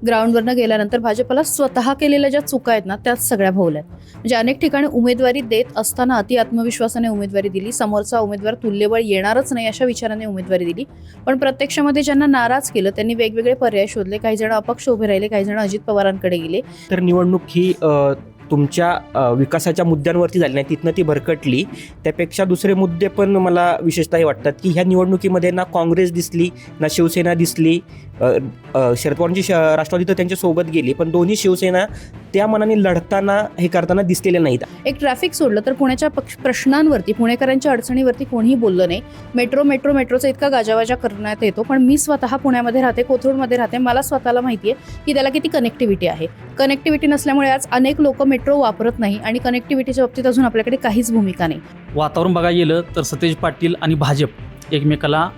ग्राउंडवरनं गेल्यानंतर भाजपला स्वतः केलेल्या ज्या चुका आहेत ना त्याच सगळ्या भोवल्या आहेत. म्हणजे अनेक ठिकाणी उमेदवारी देत असताना अति आत्मविश्वासाने उमेदवारी दिली, समोरचा उमेदवार तुल्यबळ येणारच नाही अशा विचाराने उमेदवारी दिली. पण प्रत्यक्षामध्ये ज्यांना नाराज केलं त्यांनी वेगवेगळे पर्याय शोधले. काही जण अपक्ष उभे राहिले, काही जण अजित पवारांकडे गेले. तर निवडणूक ही तुमच्या विकासाच्या मुद्द्यांवरती झाली नाही, तिथनं ती भरकटली. त्यापेक्षा दुसरे मुद्दे पण मला विशेषतः हे वाटतात की ह्या निवडणुकीमध्ये ना काँग्रेस दिसली ना शिवसेना दिसली. शरद पवारांची राष्ट्रवादी तर त्यांच्यासोबत गेली, पण दोन्ही शिवसेना त्या मनाने लढताना हे करताना दिसलेल्या नाहीत. एक ट्रॅफिक सोडलं तर पुण्याच्या प्रश्नांवरती, पुणेकरांच्या अडचणीवरती कोणीही बोललं नाही. मेट्रोचा इतका गाजावाजा करण्यात येतो, पण मी स्वतः पुण्यामध्ये राहते, कोथरूडमध्ये राहते. मला स्वतःला माहिती आहे की त्याला किती कनेक्टिव्हिटी आहे. कनेक्टिव्हिटी नसल्यामुळे आज अनेक लोक मेट्रो वापरत नाही आणि कनेक्टिव्हिटीच्या बाबतीत अजून आपल्याकडे काहीच भूमिका नाही. वातावरण बघायला गेलं तर सतेज पाटील आणि भाजप एकमेकाला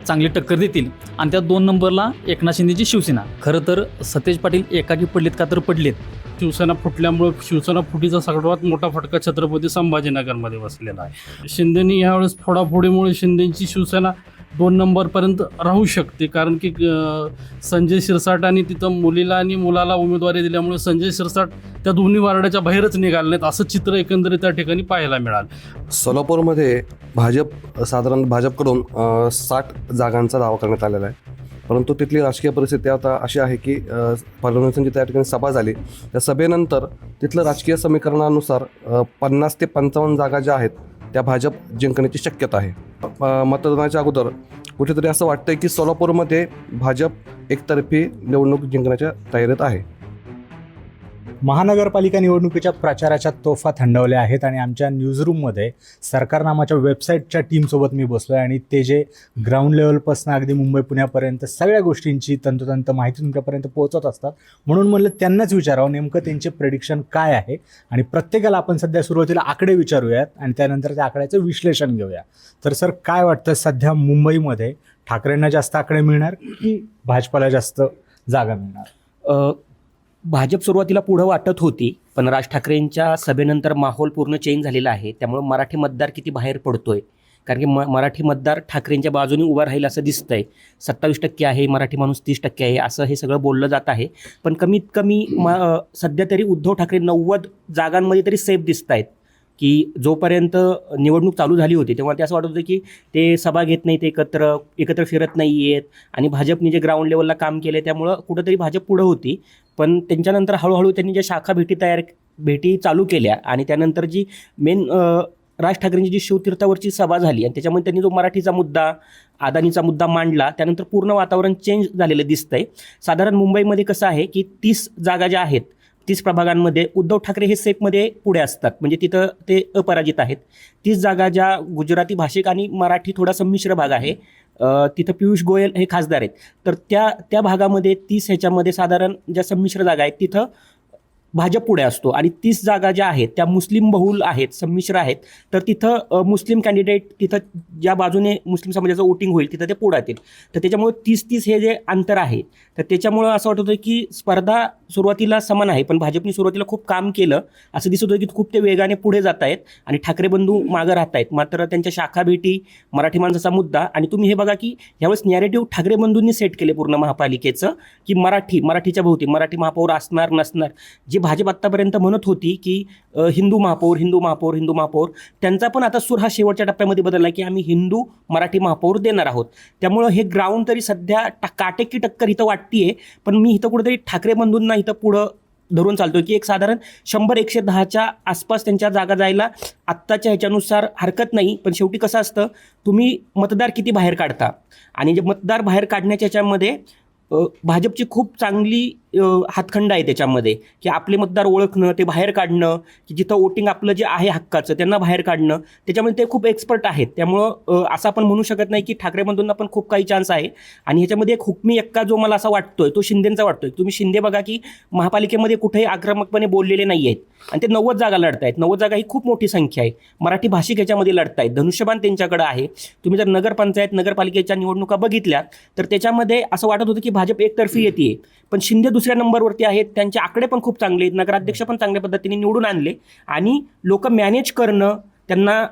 चांगली टक्कर देतील आणि त्या 2 नंबरला एकनाथ शिंदेची शिवसेना. खरं तर सतेज पाटील एकाकी पडलेत का तर पडलेत. शिवसेना फुटल्यामुळे शिवसेना फुटीचा सर्वात मोठा फटका छत्रपती संभाजीनगरमध्ये बसलेला आहे. शिंदेनी यावेळेस फोडाफोडीमुळे शिंदेची शिवसेना 2 नंबरपर्यंत राहू शकते, कारण की संजय शिरसाटांनी तिथं मुलीला आणि मुलाला उमेदवारी दिल्यामुळे संजय शिरसाट त्या दोन्ही वार्डाच्या बाहेरच निघाले नाहीत, असं चित्र एकंदरीत त्या ठिकाणी पाहायला मिळालं. सोलापूरमध्ये भाजपकडून 60 जागांचा दावा करण्यात आलेला आहे. परंतु तिथली राजकीय परिस्थिती आता अशी आहे की फडणवीसांची त्या ठिकाणी सभा झाली. त्या सभेनंतर तिथलं राजकीय समीकरणानुसार 50 ते 55 जागा ज्या आहेत त्या भाजप जिंकण्याची शक्यता आहे. मतदानाच्या अगोदर कुठेतरी असं वाटतंय की सोलापूरमध्ये भाजप एकतर्फी निवडणूक जिंकण्याच्या तयारीत आहे. महानगरपालिका निवडणुकीच्या प्रचाराच्या तोफा थंडवल्या आहेत आणि आमच्या न्यूजरूममध्ये सरकार नामाच्या वेबसाईटच्या टीमसोबत मी बसलो आहे आणि ते जे ग्राउंड लेवलपासून अगदी मुंबई पुण्यापर्यंत सगळ्या गोष्टींची तंतोतंत माहिती तुमच्यापर्यंत पोहोचत असतात. म्हणून म्हणलं त्यांनाच विचारावं नेमकं त्यांचे प्रेडिक्शन काय आहे आणि प्रत्येकाला आपण सध्या सुरुवातीला आकडे विचारूयात आणि त्यानंतर त्या आकड्याचं विश्लेषण घेऊया. तर सर काय वाटतं सध्या मुंबईमध्ये ठाकरेंना जास्त आकडे मिळणार की भाजपाला जास्त जागा मिळणार? भाजप सुरुवातीला पुढं वाटत होती, पण राज ठाकरेंच्या सभेनंतर माहोल पूर्ण चेंज झालेला आहे. त्यामुळे मराठी मतदार किती बाहेर पडतोय, कारण की मराठी मतदार ठाकरेंच्या बाजूने उभा राहील असं दिसतंय. 27% आहे, मराठी माणूस 30% आहे, असं हे सगळं बोललं जात आहे. पण कमीत कमी सध्या तरी उद्धव ठाकरे 90 जागांमध्ये तरी सेफ दिसत आहेत. की जोपर्यंत निवडणूक चालू झाली होती तेव्हा ते असं वाटत होतं की ते सभा घेत नाहीत, एकत्र फिरत नाही आहेत आणि भाजपने जे ग्राउंड लेवलला काम केलं त्यामुळं कुठंतरी भाजप पुढं होती. पण त्यांच्यानंतर हळूहळू त्यांनी ज्या शाखा भेटी चालू केल्या आणि त्यानंतर जी मेन राज ठाकरेंची जी शिवतीर्थावरची सभा झाली आणि त्याच्यामध्ये त्यांनी जो मराठीचा मुद्दा, अदानीचा मुद्दा मांडला, त्यानंतर पूर्ण वातावरण चेंज झालेलं दिसतंय. साधारण मुंबईमध्ये कसं आहे की 30 जागा ज्या आहेत 30 प्रभागांमध्ये उद्धव ठाकरे हे सेफमध्ये पुढे असतात, म्हणजे तिथं ते अपराजित आहेत. 30 जागा ज्या गुजराती भाषिक आणि मराठी थोडा संमिश्र भाग आहे, तिथं पियुष गोयल हे खासदार आहेत. तर त्या भागामध्ये 30 ह्याच्यामध्ये साधारण ज्या संमिश्र जागा आहेत तिथं भाजप पुढे असतो आणि 30 जागा ज्या आहेत त्या मुस्लिम बहुल आहेत, संमिश्र आहेत. तर तिथं मुस्लिम कॅन्डिडेट तिथं ज्या बाजूने मुस्लिम समाजाचं वोटिंग होईल तिथं ते पुढे येतील. तर त्याच्यामुळे 30-30 हे जे अंतर आहे तर त्याच्यामुळं असं वाटत होतं की स्पर्धा सुरुवातीला समान आहे, पण भाजपने सुरुवातीला खूप काम केलं असं दिसत होतं की खूप ते वेगाने पुढे जात आहेत आणि ठाकरे बंधू मागं राहत आहेत. मात्र त्यांच्या शाखा भेटी, मराठी माणसाचा मुद्दा आणि तुम्ही हे बघा की यावेळेस नॅरेटिव्ह ठाकरे बंधूंनी सेट केले पूर्ण महापालिकेचं की मराठीच्या भोवती मराठी महापौर असणार नसणार. जे भाजप आत्तापर्यंत म्हणत होती की हिंदू महापौर, त्यांचा पण आता सूर हा शेवटच्या टप्प्यामध्ये बदलला की आम्ही हिंदू मराठी महापौर देणार आहोत. त्यामुळं हे ग्राउंड तरी सध्या काटेकी टक्कर इथं वाटतीये. पण मी इथं कुठेतरी ठाकरे बंधूंना इथं पुढं धरून चालतोय की एक साधारण 100-110च्या आसपास त्यांच्या जागा जायला आत्ताच्या ह्याच्यानुसार हरकत नाही. पण शेवटी कसं असतं, तुम्ही मतदार किती बाहेर काढता आणि जे मतदार बाहेर काढण्याच्या ह्याच्यामध्ये भाजपची खूप चांगली हातखंड आहे त्याच्यामध्ये की आपले मतदार ओळखणं, ते बाहेर काढणं, की जिथं वोटिंग आपलं जे आहे हक्काचं त्यांना बाहेर काढणं, त्याच्यामध्ये ते खूप एक्सपर्ट आहेत. त्यामुळं असं आपण म्हणू शकत नाही की ठाकरे बंधूंना पण खूप काही चान्स आहे. आणि ह्याच्यामध्ये एक हुकमी एक्का जो मला असा वाटतोय तो शिंदेचा वाटतोय. तुम्ही शिंदे बघा की महापालिकेमध्ये कुठेही आक्रमकपणे बोललेले नाही आहेत आणि ते 90 जागा लढतायत. 90 जागा ही खूप मोठी संख्या आहे. मराठी भाषिक ह्याच्यामध्ये लढतायत, धनुष्यबाण त्यांच्याकडे आहे. तुम्ही जर नगरपालिकेच्या निवडणुका बघितल्या तर त्याच्यामध्ये असं वाटत होतं की भाजप एकतर्फी येते, पण शिंदे दुसऱ्या नंबरवरती आहेत. त्यांचे आकडे पण खूप चांगले आहेत, नगराध्यक्ष पण चांगल्या पद्धतीने निवडून आणले आणि लोक मॅनेज करणं, त्यांना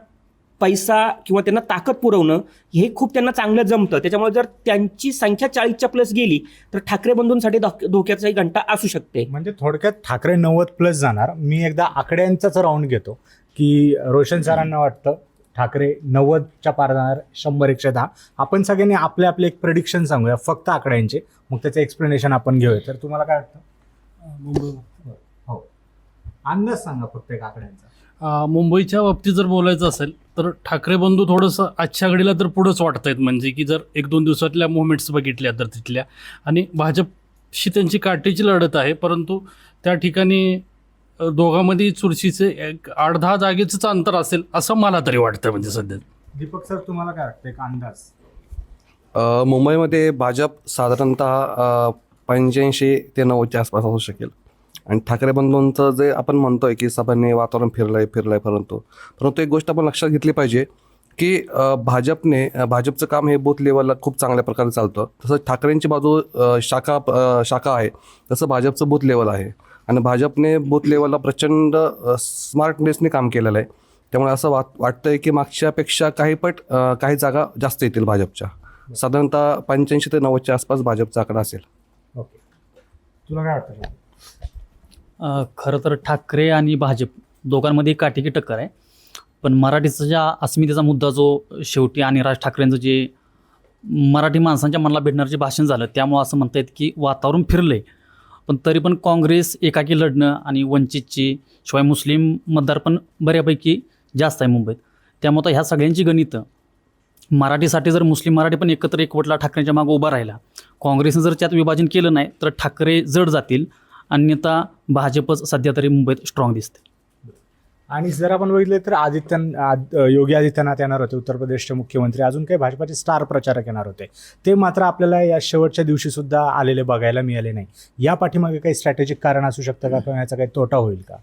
पैसा किंवा त्यांना ताकद पुरवणं हे खूप त्यांना चांगलं जमतं. त्याच्यामुळे जर त्यांची संख्या 40च्या प्लस गेली तर ठाकरे बंधूंसाठी धोक्याचाही घंटा असू शकते. म्हणजे थोडक्यात ठाकरे 90+ जाणार. मी एकदा आकड्यांचाच राऊंड घेतो की रोशन सरांना वाटतं ठाकरे 90च्या पार जाणार, 100-110. आपण सगळ्यांनी आपले आपले एक प्रेडिक्शन सांगूया फक्त आकड्यांचे, मग त्याचं एक्सप्लेनेशन आपण घेऊया. तर तुम्हाला काय वाटतं? हो, अंदाज सांगा फक्त एक आकड्यांचा. मुंबईच्या बाबतीत जर बोलायचं असेल तर ठाकरे बंधू थोडंसं आजच्या घडीला तर पुढंच वाटत आहेत. म्हणजे की जर 1-2 दिवसातल्या मुवमेंट्स बघितल्या तर तिथल्या, आणि भाजपशी त्यांची काटेची लढत आहे. परंतु त्या ठिकाणी दोघांमध्ये चुरशीचे एक 8-10 जागेचंच अंतर असेल असं मला तरी वाटतं. म्हणजे सध्या दीपक सर, तुम्हाला काय वाटतं एक अंदाज? मुंबईमध्ये भाजप साधारणतः 85 ते 90च्या आसपास असू शकेल. आणि ठाकरे बंधूंचं जे आपण म्हणतोय की सभांनी वातावरण फिरलंय परंतु एक गोष्ट आपण लक्षात घेतली पाहिजे की भाजपचं काम हे बूथ लेवलला खूप चांगल्या प्रकारे चालतं. तसं ठाकरेंची बाजू शाखा आहे, तसं भाजपचं बूथ लेवल आहे. आणि भाजपने बूथ लेवलला प्रचंड स्मार्टनेसने काम केलेलं आहे. त्यामुळे असं वाटतंय की मागच्यापेक्षा काही जागा जास्त येतील भाजपच्या. साधारणतः 85 ते 90च्या आसपास भाजपचा आकडा असेल. ओके, तुला काय वाटतं? खरं तर ठाकरे आणि भाजप दोघांमध्ये काटेकी टक्कर आहे. पण मराठीचा ज्या अस्मितेचा मुद्दा जो शेवटी आणि राज ठाकरेंचं जे मराठी माणसांच्या मनाला भेटणारं जे भाषण झालं, त्यामुळं असं म्हणता येतं की वातावरण फिरलं आहे. पण तरी पण काँग्रेस एकाकी लढणं आणि वंचितची शिवाय मुस्लिम मतदार पण बऱ्यापैकी जास्त आहे मुंबईत. त्यामुळे ह्या सगळ्यांची गणितं मराठीसाठी जर मुस्लिम मराठी पण एकत्र एकवटला ठाकरेंच्या मागं उभा राहिला, काँग्रेसनं जर त्यात विभाजन केलं नाही तर ठाकरे जड जातील. अन्यथा भाजपच सध्या तरी मुंबईत स्ट्रॉंग दिसते. आणि जर आपण बघितलं तर योगी आदित्यनाथ येणार होते, उत्तर प्रदेशचे मुख्यमंत्री. अजून काही भाजपाचे स्टार प्रचारक येणार होते, ते मात्र आपल्याला या शेवटच्या दिवशी सुद्धा आलेले बघायला मिळाले नाही. या पाठीमागे काही स्ट्रॅटेजिक कारण असू शकतं का, किंवा याचा काही तोटा होईल का?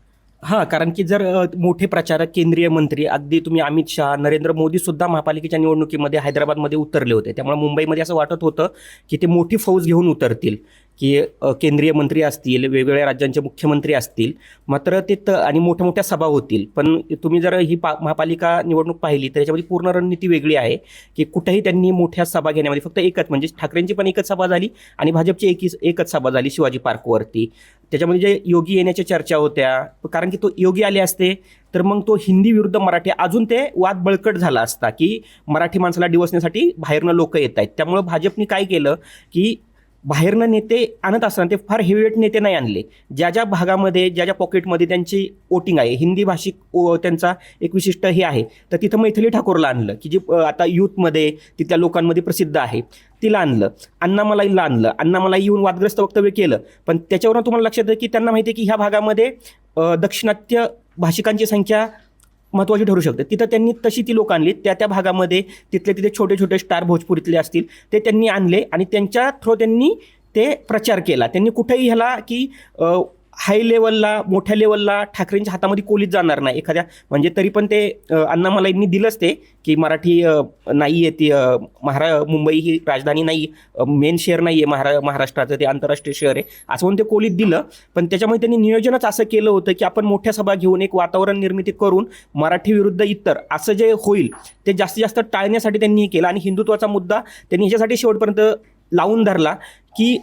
हां, कारण की जर मोठे प्रचारक, केंद्रीय मंत्री, अगदी तुम्ही अमित शहा, नरेंद्र मोदी सुद्धा महापालिकेच्या निवडणुकीमध्ये हैदराबादमध्ये उतरले होते. त्यामुळे मुंबईमध्ये असं वाटत होतं की ते मोठी फौज घेऊन उतरतील, की केंद्रीय मंत्री असतील, वेगवेगळ्या राज्यांचे मुख्यमंत्री असतील, मात्र ते आणि मोठ्या मोठ्या सभा होतील. पण तुम्ही जर ही महापालिका निवडणूक पाहिली तर याच्यामध्ये पूर्ण रणनीती वेगळी आहे की कुठेही त्यांनी मोठ्या सभा घेण्यामध्ये फक्त एकच, म्हणजे ठाकरेंची पण एकच सभा झाली आणि भाजपची एकच सभा झाली शिवाजी पार्कवरती. त्याच्यामध्ये जे योगी येण्याच्या चर्चा होत्या, कारण की तो योगी आले असते तर मग तो हिंदी विरुद्ध मराठी अजून ते वाद बळकट झाला असता की मराठी माणसाला डिवचण्यासाठी बाहेरनं लोक येत आहेत. त्यामुळं भाजपने काय केलं की बाहेरनं नेते आणत असताना ते फार हेवीवेट नेते नाही आणले. ज्या भागामध्ये ज्या पॉकेटमध्ये त्यांची वोटिंग आहे, हिंदी भाषिक त्यांचा एक विशिष्ट हे आहे, तर तिथं मैथिली ठाकूरला आणलं की जी आता यूथमध्ये तिथल्या लोकांमध्ये प्रसिद्ध आहे, तिला आणलं. अण्णामलाईला आणलं. अण्णामलाई येऊन वादग्रस्त वक्तव्य केलं. पण त्याच्यावरून तुम्हाला लक्षात येतं की त्यांना माहिती आहे की ह्या भागामध्ये दाक्षिणात्य भाषिकांची संख्या महत्त्वाची ठरू शकते. तिथं त्यांनी तशी ती लोक आणली. त्या भागामध्ये तिथे छोटे छोटे स्टार भोजपुरीतले असतील ते त्यांनी आणले आणि त्यांच्या थ्रू त्यांनी ते प्रचार केला. त्यांनी कुठेही ह्याला की हाय लेवलला, मोठ्या लेवलला ठाकरेंच्या हातामध्ये कोलीत जाणार नाही एखाद्या, म्हणजे तरी पण ते अण्णामलाईंनी दिलंच ते की मराठी नाही आहे, ती मुंबई ही राजधानी नाही, मेन शहर नाही आहे महाराष्ट्राचं, ते आंतरराष्ट्रीय शहर आहे असं म्हणून ते कोलीत दिलं. पण त्याच्यामुळे त्यांनी नियोजनच असं केलं होतं की आपण मोठ्या सभा घेऊन एक वातावरण निर्मिती करून मराठी विरुद्ध इतर असं जे होईल ते जास्तीत जास्त टाळण्यासाठी त्यांनी हे केलं. आणि हिंदुत्वाचा मुद्दा त्यांनी ह्याच्यासाठी शेवटपर्यंत लावून धरला की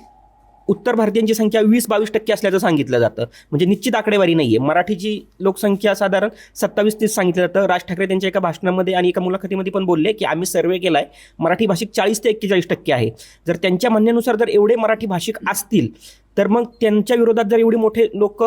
उत्तर भारतीयांची संख्या 20-22% असल्याचं सांगितलं जातं. म्हणजे निश्चित आकडेवारी नाही आहे. मराठीची लोकसंख्या साधारण 27-30 सांगितलं जातं. राज ठाकरे त्यांच्या एका भाषणामध्ये आणि एका मुलाखतीमध्ये पण बोलले की आम्ही सर्वे केला आहे, मराठी भाषिक 40 ते 41% आहे. जर त्यांच्या म्हणण्यानुसार जर एवढे मराठी भाषिक असतील तर मग त्यांच्या विरोधात जर एवढे मोठे लोक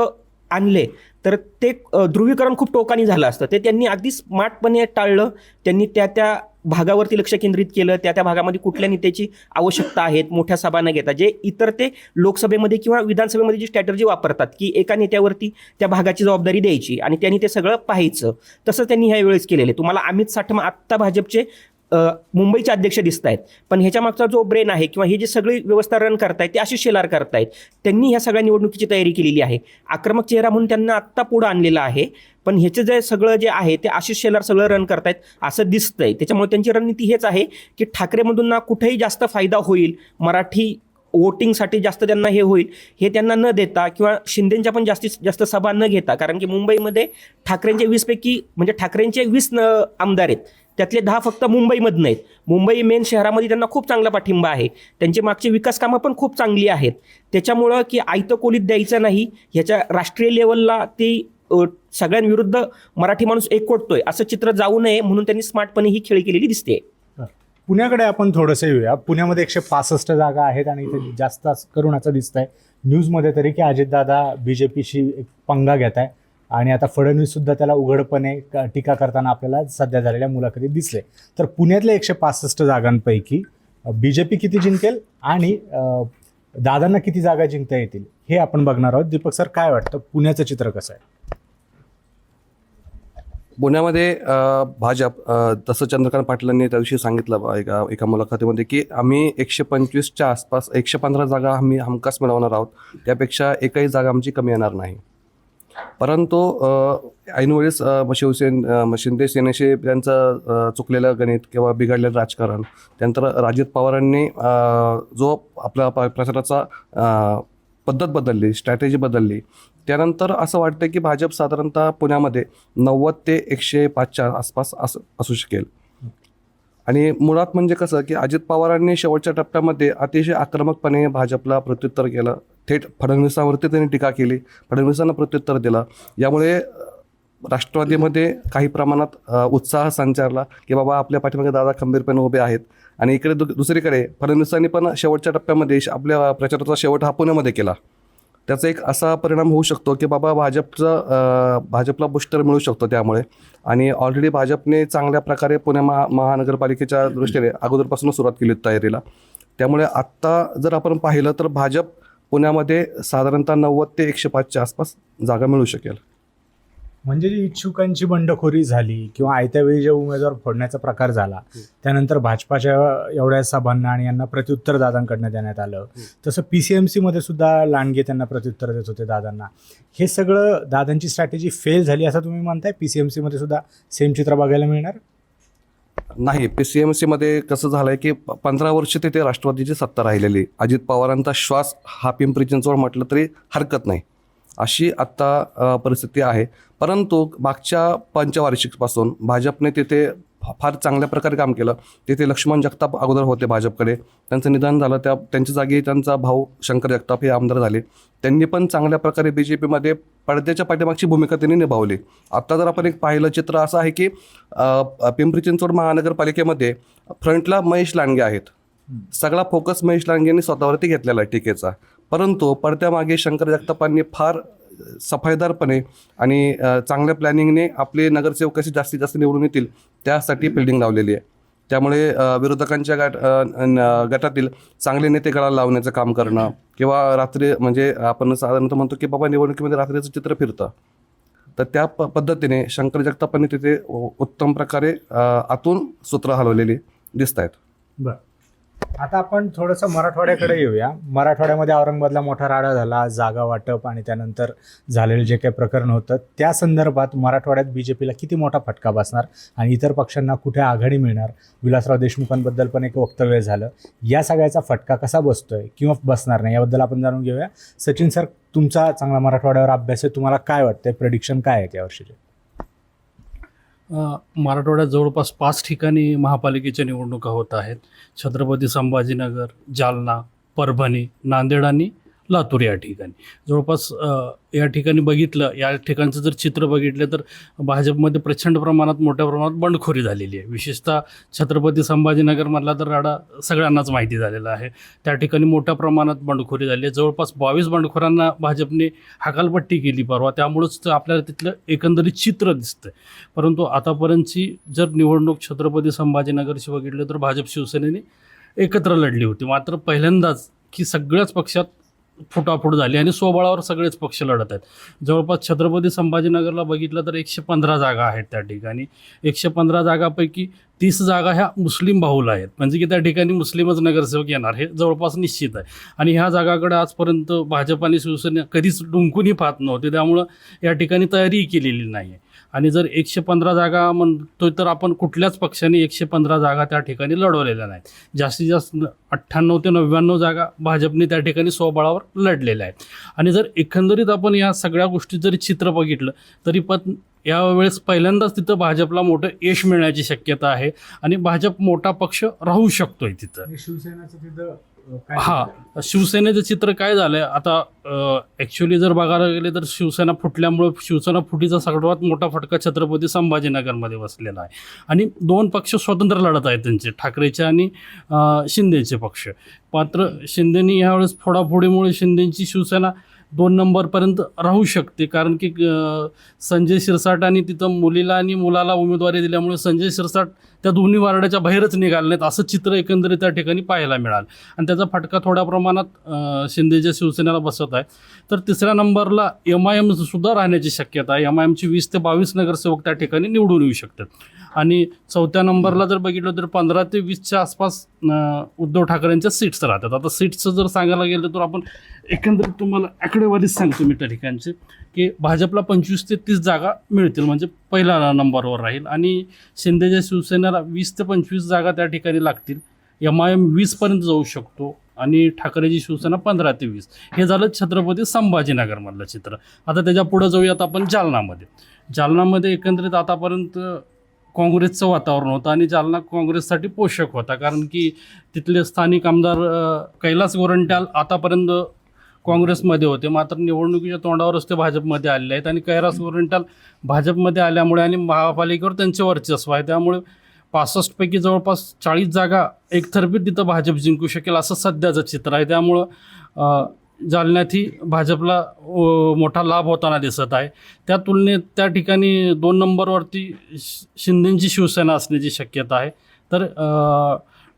आणले तर ते ध्रुवीकरण खूप टोकानी झालं असतं. ते त्यांनी अगदी स्मार्टपणे टाळलं. त्यांनी त्या भागावरती लक्ष केंद्रित केलं. त्या भागामध्ये कुठल्या नेत्याची आवश्यकता आहे, मोठ्या सभा न घेता, जे इतर ते लोकसभेमध्ये किंवा विधानसभेमध्ये जी स्ट्रॅटर्जी वापरतात की एका नेत्यावरती त्या भागाची जबाबदारी द्यायची आणि त्यांनी ते सगळं पाहायचं, तसं त्यांनी ह्या वेळेस केलेलं आहे. तुम्हाला अमित साठम आत्ता भाजपचे मुंबईचे अध्यक्ष दिसत आहेत, पण ह्याच्या मागचा जो ब्रेन आहे किंवा हे जे सगळी व्यवस्था रन करतायत ते आशिष शेलार करतायत. त्यांनी ह्या सगळ्या निवडणुकीची तयारी केलेली आहे. आक्रमक चेहरा म्हणून त्यांना आत्ता पुढं आणलेलं आहे, पण ह्याचं जे सगळं जे आहे ते आशिष शेलार सगळं रन करतायत असं दिसतंय. त्याच्यामुळे त्यांची रणनीती हेच आहे की ठाकरेमधून कुठेही जास्त फायदा होईल, मराठी वोटिंगसाठी जास्त त्यांना हे होईल हे त्यांना न देता किंवा शिंदेंच्या पण जास्तीत जास्त सभा न घेता, कारण की मुंबईमध्ये ठाकरेंचे 20 पैकी म्हणजे ठाकरेंचे 20 आमदार आहेत त्यातले 10 फक्त मुंबईमधनं आहेत. मुंबई मेन शहरामध्ये त्यांना खूप चांगला पाठिंबा आहे. त्यांची मागची विकास कामं पण खूप चांगली आहेत. त्याच्यामुळं की आयतं कोलीत द्यायचं नाही, ह्याच्या राष्ट्रीय लेवलला ते सगळ्यांविरुद्ध मराठी माणूस एकवटतोय असं चित्र जाऊ नये म्हणून त्यांनी स्मार्टपणे ही खेळी केलेली दिसते. पुण्याकडे आपण थोडंसं येऊया. पुण्यामध्ये 165 जागा आहेत आणि इथे जास्त करून असं दिसतंय न्यूजमध्ये तरी की अजितदादा BJPशी एक पंगा घेत आहे आणि आता फडणवीस सुद्धा त्याला उघडपणे टीका करताना आपल्याला सध्या झालेल्या मुलाखतीत दिसले. तर पुण्यातल्या 165 जागांपैकी BJP किती जिंकेल आणि दादांना किती जागा जिंकता येतील हे आपण बघणार आहोत. दीपक सर, काय वाटतं पुण्याचं चित्र कसं आहे? पुण्यामध्ये भाजप तसं चंद्रकांत पाटलांनी त्या दिवशी सांगितलं एका मुलाखतीमध्ये की आम्ही 125च्या आसपास 115 जागा आम्ही हमखास मिळवणार आहोत, त्यापेक्षा एकही जागा आमची कमी येणार नाही. परंतु ऐनवेळेस शिंदे सेनेशी त्यांचं चुकलेलं गणित किंवा बिघडलेलं राजकारण, त्यानंतर अजित पवारांनी जो आपला प्रचाराचा पद्धत बदलली, स्ट्रॅटेजी बदलली, त्यानंतर असं वाटतं की भाजप साधारणतः पुण्यामध्ये 90 ते 105च्या आसपास असू शकेल. आणि मुळात म्हणजे कसं की अजित पवारांनी शेवटच्या टप्प्यामध्ये अतिशय आक्रमकपणे भाजपला प्रत्युत्तर केलं. थेट फडणवीसांवरती त्यांनी टीका केली, फडणवीसांना प्रत्युत्तर दिलं. यामुळे राष्ट्रवादीमध्ये काही प्रमाणात उत्साह संचारला की बाबा आपल्या पाठीमागे दादा खंबीरपणे उभे आहेत. आणि इकडे दुसरीकडे फडणवीसांनी पण शेवटच्या टप्प्यामध्ये आपल्या प्रचाराचा शेवट हा पुण्यामध्ये केला. त्याचा एक असा परिणाम होऊ शकतो की बाबा भाजपला बुस्टर मिळू शकतो त्यामुळे. आणि ऑलरेडी भाजपने चांगल्या प्रकारे पुणे महानगरपालिकेच्या दृष्टीने अगोदरपासून सुरुवात केली तयारीला. त्यामुळे आत्ता जर आपण पाहिलं तर भाजप पुण्यामध्ये साधारणतः 90 ते 105च्या आसपास जागा मिळू शकेल. म्हणजे जी इच्छुकांची बंडखोरी झाली किंवा आयत्या वेळी जे उमेदवार फोडण्याचा प्रकार झाला, त्यानंतर भाजपाच्या एवढ्या सभांना आणि यांना प्रत्युत्तर दादांकडनं देण्यात आलं. तसं PCMC मध्ये सुद्धा लांडगे त्यांना प्रत्युत्तर देत होते दादांना. हे सगळं दादांची स्ट्रॅटेजी फेल झाली असं तुम्ही म्हणताय? PCMC मध्ये सुद्धा सेम चित्र बघायला मिळणार नाही. PCMC मध्ये कसं झालंय की 15 वर्ष तिथे राष्ट्रवादीची सत्ता राहिलेली. अजित पवारांचा श्वास हा पिंपरी चिंचवड म्हटलं तरी हरकत नाही, अशी आत्ता परिस्थिती आहे. परंतु मागच्या पंचवार्षिकपासून भाजपने तिथे फार चांगल्या प्रकारे काम केलं. तिथे लक्ष्मण जगताप अगोदर होते भाजपकडे, त्यांचं निधन झालं. त्यांच्या जागी त्यांचा भाऊ शंकर जगताप हे आमदार झाले. त्यांनी पण चांगल्या प्रकारे BJPमध्ये पडद्याच्या पाठीमागची भूमिका त्यांनी निभावली. आता जर आपण एक पाहिलं चित्र असं आहे की पिंपरी चिंचवड महानगरपालिकेमध्ये फ्रंटला महेश लांडगे आहेत. सगळा फोकस महेश लांडगेंनी स्वतःवरती घेतलेला आहे टीकेचा. परंतु पडद्यामागे शंकर जगतापांनी फार सफाईदारपणे आणि चांगल्या प्लॅनिंगने आपले नगरसेवक कसे जास्तीत जास्त निवडून येतील त्यासाठी फिल्डिंग लावलेली आहे. त्यामुळे विरोधकांच्या गटातील चांगले नेते गळाला लावण्याचं काम करणं किंवा रात्री म्हणजे आपण साधारणतः म्हणतो की बाबा निवडणुकीमध्ये रात्रीचं चित्र फिरतं, तर त्या पद्धतीने शंकर जगतापांनी तिथे उत्तम प्रकारे आतून सूत्र हलवलेली दिसत आहेत. बरं, आता आपण थोडंसं मराठवाड्याकडे येऊया. मराठवाड्यामध्ये औरंगाबादला मोठा राडा झाला, जागा वाटप आणि त्यानंतर झालेलं जे काही प्रकरण होतं त्या संदर्भात मराठवाड्यात BJPला किती मोठा फटका बसणार आणि इतर पक्षांना कुठे आघाडी मिळणार? विलासराव देशमुखांबद्दल पण एक वक्तव्य झालं. या सगळ्याचा फटका कसा बसतोय किंवा बसणार नाही याबद्दल आपण जाणून घेऊया. सचिन सर, तुमचा चांगला मराठवाड्यावर अभ्यास आहे, तुम्हाला काय वाटतंय, प्रेडिक्शन काय आहे यावर्षीचे? मराठवाड्यात जवळपास 5 ठिकाणी महापालिकेच्या निवडणुका होत आहेत. छत्रपती संभाजीनगर, जालना, परभणी, नांदेड आणि लातूर या ठिकाणी. जवळपास या ठिकाणी बघितलं, या ठिकाणचं जर चित्र बघितलं तर भाजपमध्ये प्रचंड प्रमाणात मोठ्या प्रमाणात बंडखोरी झालेली आहे. विशेषतः छत्रपती संभाजीनगरमधला तर राडा सगळ्यांनाच माहिती झालेला आहे. त्या ठिकाणी मोठ्या प्रमाणात बंडखोरी झाली आहे. जवळपास 22 बंडखोरांना भाजपने हकालपट्टी केली परवा, त्यामुळंच आपल्याला तिथलं एकंदरीत चित्र दिसतं. परंतु आतापर्यंतची जर निवडणूक छत्रपती संभाजीनगरची बघितलं तर भाजप शिवसेनेने एकत्र लढली होती. मात्र पहिल्यांदाच की सगळ्याच पक्षात फुटाफूट झाली आणि स्वबळावर सगळेच पक्ष लढत आहेत. जवळपास छत्रपती संभाजीनगरला बघितलं तर 115 जागा आहेत त्या ठिकाणी. 115 जागापैकी 30 जागा ह्या मुस्लिम बाहुल आहेत, म्हणजे की त्या ठिकाणी मुस्लिमच नगरसेवक येणार हे जवळपास निश्चित आहे. आणि ह्या जागाकडे आजपर्यंत भाजप आणि शिवसेना कधीच डुंकूनही पाहत नव्हते, त्यामुळं या ठिकाणी तयारीही केलेली नाही आहे. आणि जर 115 जागा म्हणतोय तर आपण कुठल्याच पक्षाने 115 जागा त्या ठिकाणी लढवलेल्या नाहीत. जास्तीत जास्त 98 ते 99 जागा भाजपने त्या ठिकाणी स्वबळावर लढलेल्या आहेत. आणि जर एकंदरीत आपण या सगळ्या गोष्टी जरी चित्र बघितलं तरी पण यावेळेस पहिल्यांदाच तिथं भाजपला मोठं यश मिळण्याची शक्यता आहे आणि भाजप मोठा पक्ष राहू शकतोय तिथं. आणि शिवसेनाचं तिथं काय हां, शिवसेनेचं चित्र काय झालंय आता, ॲक्च्युली जर बघायला गेले तर शिवसेना फुटल्यामुळं शिवसेना फुटीचा सर्वात मोठा फटका छत्रपती संभाजीनगरमध्ये बसलेला आहे. आणि 2 पक्ष स्वतंत्र लढत आहेत त्यांचे, ठाकरेचे आणि शिंदेचे पक्ष. मात्र शिंदेनी यावेळेस फोडाफोडीमुळे शिंदेची शिवसेना 2 नंबरपर्यंत राहू शकते, कारण की संजय शिरसाट आणि तिथं मुलीला आणि मुलाला उमेदवारी दिल्यामुळे संजय शिरसाट त्या दोन्ही वार्डाच्या बाहेरच निघाले नाहीत, असं चित्र एकंदरीत त्या ठिकाणी पाहायला मिळालं. आणि त्याचा फटका थोड्या प्रमाणात शिंदेच्या शिवसेनेला बसत आहे. तर 3ऱ्या नंबरला MIM सुद्धा राहण्याची शक्यता आहे. MIMची 20 ते 22 नगरसेवक त्या ठिकाणी निवडून येऊ शकतात. आणि 4थ्या नंबरला जर बघितलं तर 15 ते 20च्या आसपास उद्धव ठाकरेंच्या सीट्स राहतात. आता सीट्सचं जर सांगायला गेलं तर आपण एकंदरीत तुम्हाला आकडेवारीच सांगतो मी त्या ठिकाणचे, की भाजपला 25 ते 30 जागा मिळतील, म्हणजे पहिल्या नंबरवर राहील. आणि शिंदेच्या शिवसेनेला 20 ते 25 जागा त्या ठिकाणी लागतील. MIM 20पर्यंत जाऊ शकतो आणि ठाकरेची शिवसेना 15 ते 20. हे झालं छत्रपती संभाजीनगरमधलं चित्र. आता त्याच्या पुढं जाऊयात आपण जालनामध्ये एकंदरीत आतापर्यंत काँग्रेसचं वातावरण होतं आणि जालना काँग्रेससाठी पोषक होता, कारण की तिथले स्थानिक आमदार कैलास गोरंट्याल आतापर्यंत काँग्रेसमध्ये होते, मात्र निवडणुकीच्या तोंडावरच ते भाजपमध्ये आलेले आहेत. आणि कैलास गोरंट्याल भाजपमध्ये आल्यामुळे आणि महापालिकेवर त्यांचे वर्चस्व आहे, त्यामुळे 65 पैकी जवळपास 40 जागा एकतर्फी तिथं भाजप जिंकू शकेल असं सध्याचं चित्र आहे. त्यामुळं जालन्यातही भाजपला मोठा लाभ होताना दिसत आहे. त्या तुलनेत त्या ठिकाणी 2 नंबरवरती शिंदेची शिवसेना असण्याची शक्यता आहे. तर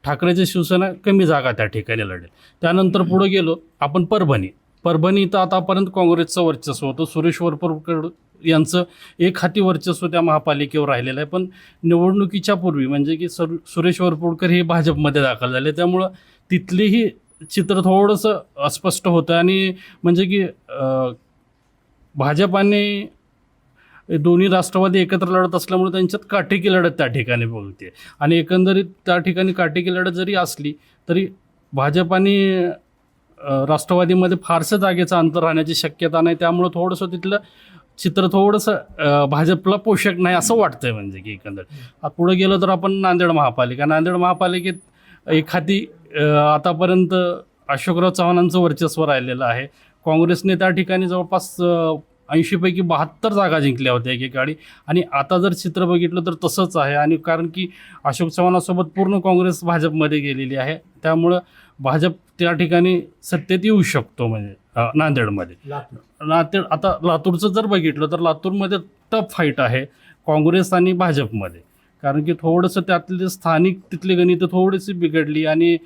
ठाकरेची शिवसेना कमी जागा त्या ठिकाणी लढेल. त्यानंतर पुढे गेलो आपण परभणी तर आतापर्यंत काँग्रेसचं वर्चस्व होतं. सुरेश वरपुडकर यांचं एक हाती वर्चस्व त्या महापालिकेवर राहिलेलं आहे. पण निवडणुकीच्या पूर्वी म्हणजे की सुरेश वरपुडकर हे भाजपमध्ये दाखल झाले, त्यामुळं तिथलीही चित्र थोडंसं अस्पष्ट होतं. आणि म्हणजे की भाजप आणि दोन्ही राष्ट्रवादी एकत्र लढत असल्यामुळे त्यांच्यात काटेकी लढत त्या ठिकाणी बोलते. आणि एकंदरीत त्या ठिकाणी काटेकी लढत जरी असली तरी भाजप आणि राष्ट्रवादीमध्ये फारसं जागेचं अंतर राहण्याची शक्यता नाही, त्यामुळं थोडंसं तिथलं चित्र थोडंसं भाजपला पोषक नाही असं वाटतंय. म्हणजे की एकंदरीत पुढे गेलं तर आपण नांदेड महापालिकेत एखादी आतापर्यंत अशोकराव चव्हाणांचं वर्चस्व राहिलेलं आहे. काँग्रेसने त्या ठिकाणी जवळपास 80 पैकी 72 जागा जिंकल्या होत्या एकेकाळी. आणि आता जर चित्र बघितलं तर तसंच आहे. आणि कारण की अशोक चव्हाणासोबत पूर्ण काँग्रेस भाजपमध्ये गेलेली आहे, त्यामुळं भाजप त्या ठिकाणी सत्तेत येऊ शकतो. म्हणजे नांदेड आता लातूरचं जर बघितलं तर लातूरमध्ये टफ फाईट आहे काँग्रेस आणि भाजपमध्ये, कारण की थोडंसं त्यातले स्थानिक तिथली गणितं थोडीशी बिघडली आणि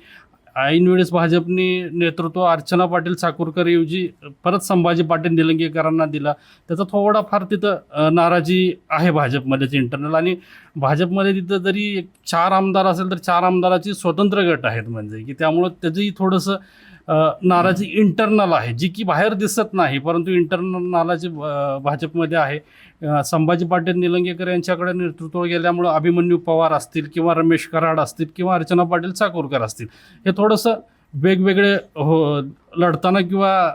ऐन वेळेस भाजपने नेतृत्व अर्चना पाटील चाकूरकर परत संभाजी पाटील निलंगेकरांना दिला. त्याचा थोडाफार तिथं नाराजी आहे भाजपमध्येच इंटरनल. आणि भाजपमध्ये तिथं जरी 4 आमदार असेल तर 4 आमदाराची स्वतंत्र गट आहेत, म्हणजे की त्यामुळं त्याचंही थोडंसं नाराजी इंटरनल आहे, जी की बाहेर दिसत नाही, परंतु इंटरनल नाराजी भाजपमध्ये आहे. संभाजी पाटील निलंगेकर यांच्याकडे नेतृत्व गेल्यामुळं अभिमन्यू पवार असतील किंवा रमेश कराड असतील किंवा अर्चना पाटील चाकूरकर असतील, हे थोडंसं वेगवेगळे लढताना किंवा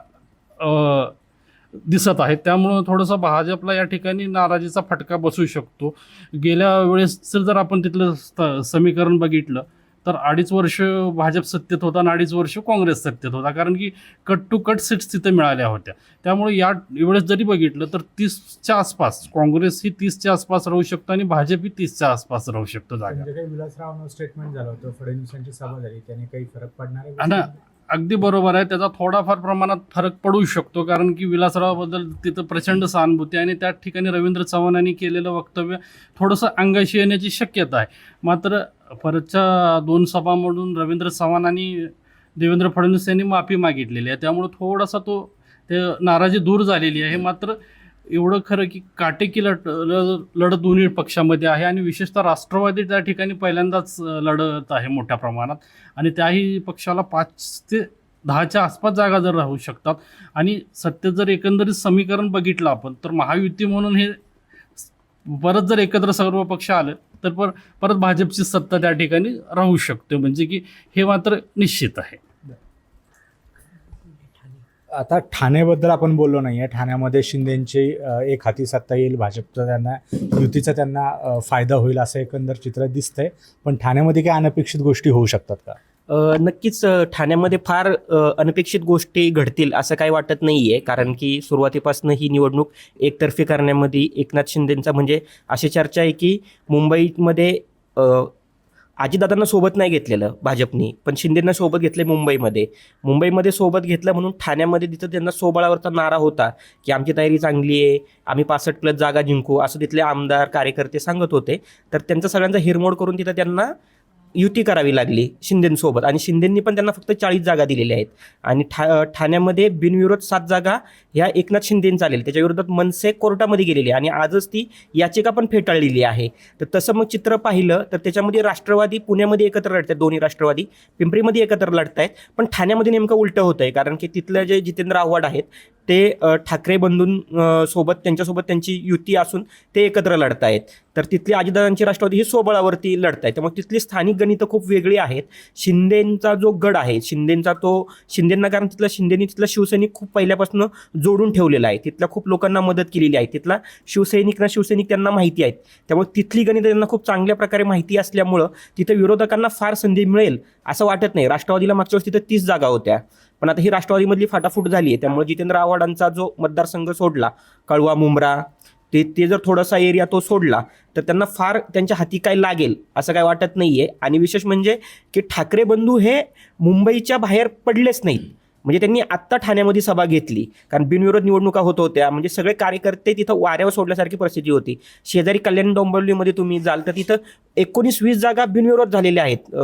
दिसत आहेत. त्यामुळं थोडंसं भाजपला या ठिकाणी नाराजीचा फटका बसू शकतो. गेल्या वेळेस जर आपण तिथलं समीकरण बघितलं तर 2.5 वर्ष भाजप सत्तेत होता आणि 2.5 वर्ष काँग्रेस सत्तेत होता, कारण की कट टू कट सीट्स तिथे मिळाल्या होत्या. त्यामुळे या वेळेस जरी बघितलं तर 30च्या आसपास काँग्रेस ही 30च्या आसपास राहू शकतो आणि भाजप ही 30च्या आसपास राहू शकतो जागा. काही विलासराव स्टेटमेंट झालं होतं, फडणवीसांची सभा झाली, त्याने काही फरक पडणार आहे? आणि अगदी बरोबर आहे, त्याचा थोडाफार प्रमाणात फरक पडू शकतो, कारण की विलासरावाबद्दल तिथं प्रचंड सहानुभूती आणि त्या ठिकाणी रवींद्र चव्हाणांनी केलेलं वक्तव्य थोडंसं अंगाशी येण्याची शक्यता आहे. मात्र परतच्या 2 सभामधून रवींद्र चव्हाण आणि देवेंद्र फडणवीस यांनी माफी मागितलेली आहे, त्यामुळे थोडासा ते नाराजी दूर झालेली आहे. मात्र एवढं खरं की काटेकी लढत दोन्ही पक्षामध्ये आहे आणि विशेषतः राष्ट्रवादी त्या ठिकाणी पहिल्यांदाच लढत आहे मोठ्या प्रमाणात आणि त्याही पक्षाला 5 ते 10च्या आसपास जागा जर राहू शकतात. आणि सत्तेत जर एकंदरीत समीकरण बघितलं आपण तर महायुती म्हणून हे परत जर एकत्र सर्व पक्ष आले तर परत भाजपची सत्ता त्या ठिकाणी राहू शकते, म्हणजे की हे मात्र निश्चित आहे. आता ठाणेबद्दल आपण बोललो नाही आहे. ठाण्यामध्ये शिंदेची एक हाती सत्ता येईल, भाजपचा त्यांना युतीचा त्यांना फायदा होईल असं एकंदर चित्र दिसतंय. पण ठाण्यामध्ये काही अनपेक्षित गोष्टी होऊ शकतात का? नक्कीच ठाण्यामध्ये फार अनपेक्षित गोष्टी घडतील असं काही वाटत नाही आहे, कारण की सुरुवातीपासून ही निवडणूक एकतर्फी करण्यामध्ये एकनाथ शिंदेंचा म्हणजे अशी चर्चा आहे की मुंबईमध्ये अजितदादांना सोबत नाही घेतलेलं भाजपनी, पण शिंदेंना सोबत घेतले मुंबईमध्ये सोबत घेतलं म्हणून ठाण्यामध्ये तिथं त्यांना स्वबळावरचा नारा होता की आमची तयारी चांगली आहे, आम्ही 65+ जागा जिंकू असं तिथले आमदार कार्यकर्ते सांगत होते. तर त्यांचा सगळ्यांचा हिरमोड करून तिथं त्यांना युती करावी लागली शिंदेंसोबत, आणि शिंदेंनी पण त्यांना फक्त 40 जागा दिलेल्या आहेत. आणि ठाण्यामध्ये बिनविरोध 7 जागा ह्या एकनाथ शिंदेंचा आलेल्या, त्याच्या विरोधात मनसे कोर्टामध्ये गेलेली आहे आणि आजच ती याचिका पण फेटाळलेली आहे. तर तसं मग चित्र पाहिलं तर त्याच्यामध्ये राष्ट्रवादी पुण्यामध्ये एकत्र लढत आहेत, दोन्ही राष्ट्रवादी पिंपरीमध्ये एकत्र लढत आहेत, पण ठाण्यामध्ये नेमकं उलटं होतं आहे, कारण की तिथले जे जितेंद्र आव्हाड आहेत ते ठाकरे बंधूंसोबत त्यांची युती असून ते एकत्र लढत आहेत. तर तिथली अजितदादांची राष्ट्रवादी ही स्वबळावरती लढत आहे, त्यामुळे तिथली स्थानिक गणितं खूप वेगळी आहेत. शिंदेंचा जो गड आहे शिंदेंना, कारण शिंदेनी तिथला शिवसैनिक खूप पहिल्यापासून जोडून ठेवलेला आहे, तिथल्या खूप लोकांना मदत केलेली आहे, तिथला शिवसैनिक त्यांना माहिती आहेत, त्यामुळे तिथली गणितं त्यांना खूप चांगल्या प्रकारे माहिती असल्यामुळं तिथं विरोधकांना फार संधी मिळेल असं वाटत नाही. राष्ट्रवादीला मागच्या वेळेस तिथं 30 जागा होत्या, पण आता ही राष्ट्रवादीमधली फाटाफूट झाली आहे, त्यामुळे जितेंद्र आव्हाडांचा जो मतदारसंघ सोडला कळवा मुंब्रा ते जर थोडासा एरिया तो सोडला तर त्यांना फार त्यांच्या हाती काय लागेल असं काय वाटत नाही आहे. आणि विशेष म्हणजे की ठाकरे बंधू हे मुंबईच्या बाहेर पडलेच नाहीत, म्हणजे त्यांनी आत्ता ठाण्यामध्ये सभा घेतली, कारण बिनविरोध निवडणुका होत होत्या, म्हणजे सगळे कार्यकर्ते तिथं वाऱ्यावर सोडल्यासारखी परिस्थिती होती. शेजारी कल्याण डोंबिवलीमध्ये तुम्ही जाल तर तिथं 19-20 जागा बिनविरोध झालेल्या आहेत.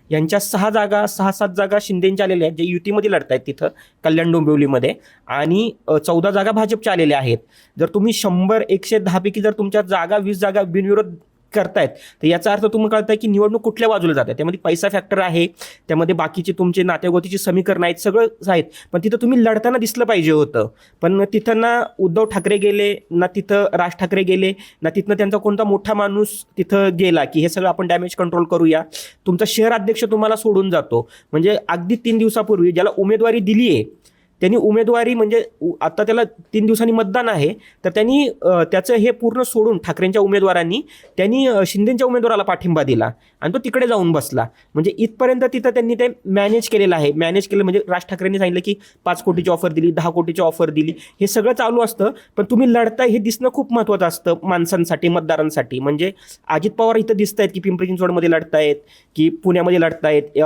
यांच्या 6-7 जागा शिंदेंच्या आलेल्या आहेत, जे युतीमध्ये लढत आहेत तिथं कल्याण डोंबिवलीमध्ये, आणि 14 जागा भाजपच्या आलेल्या आहेत. जर तुम्ही 100-110 पैकी जर तुमच्या 20 जागा बिनविरोध करतायत तर याचा अर्थ तुम्हाला कळतंय की निवडणूक कुठल्या बाजूला जाते. त्यामध्ये पैसा फॅक्टर आहे, त्यामध्ये बाकीचे तुमचे नातेगोतीची समीकरणं आहेत, सगळं आहेत, पण तिथं तुम्ही लढताना दिसलं पाहिजे होतं. पण तिथं ना उद्धव ठाकरे गेले, ना तिथं राज ठाकरे गेले, ना तिथनं त्यांचा कोणता मोठा माणूस तिथं गेला की हे सगळं आपण डॅमेज कंट्रोल करूया. तुमचा शहर अध्यक्ष तुम्हाला सोडून जातो, म्हणजे अगदी 3 दिवसापूर्वी ज्याला उमेदवारी दिली आहे त्यांनी उमेदवारी, म्हणजे आता त्याला 3 दिवसांनी मतदान आहे, तर त्यांनी त्याचं हे पूर्ण सोडून ठाकरेंच्या उमेदवारांनी त्यांनी शिंदेंच्या उमेदवाराला पाठिंबा दिला आणि तो तिकडे जाऊन बसला. म्हणजे इथपर्यंत तिथं त्यांनी ते मॅनेज केलेलं आहे. मॅनेज केलं म्हणजे राज ठाकरेंनी सांगितलं की 5 कोटीची ऑफर दिली, 10 कोटीची ऑफर दिली, हे सगळं चालू असतं, पण तुम्ही लढताय हे दिसणं खूप महत्त्वाचं असतं माणसांसाठी, मतदारांसाठी. म्हणजे अजित पवार इथं दिसत आहेत की पिंपरी चिंचवडमध्ये लढतायत, की पुण्यामध्ये लढतायत,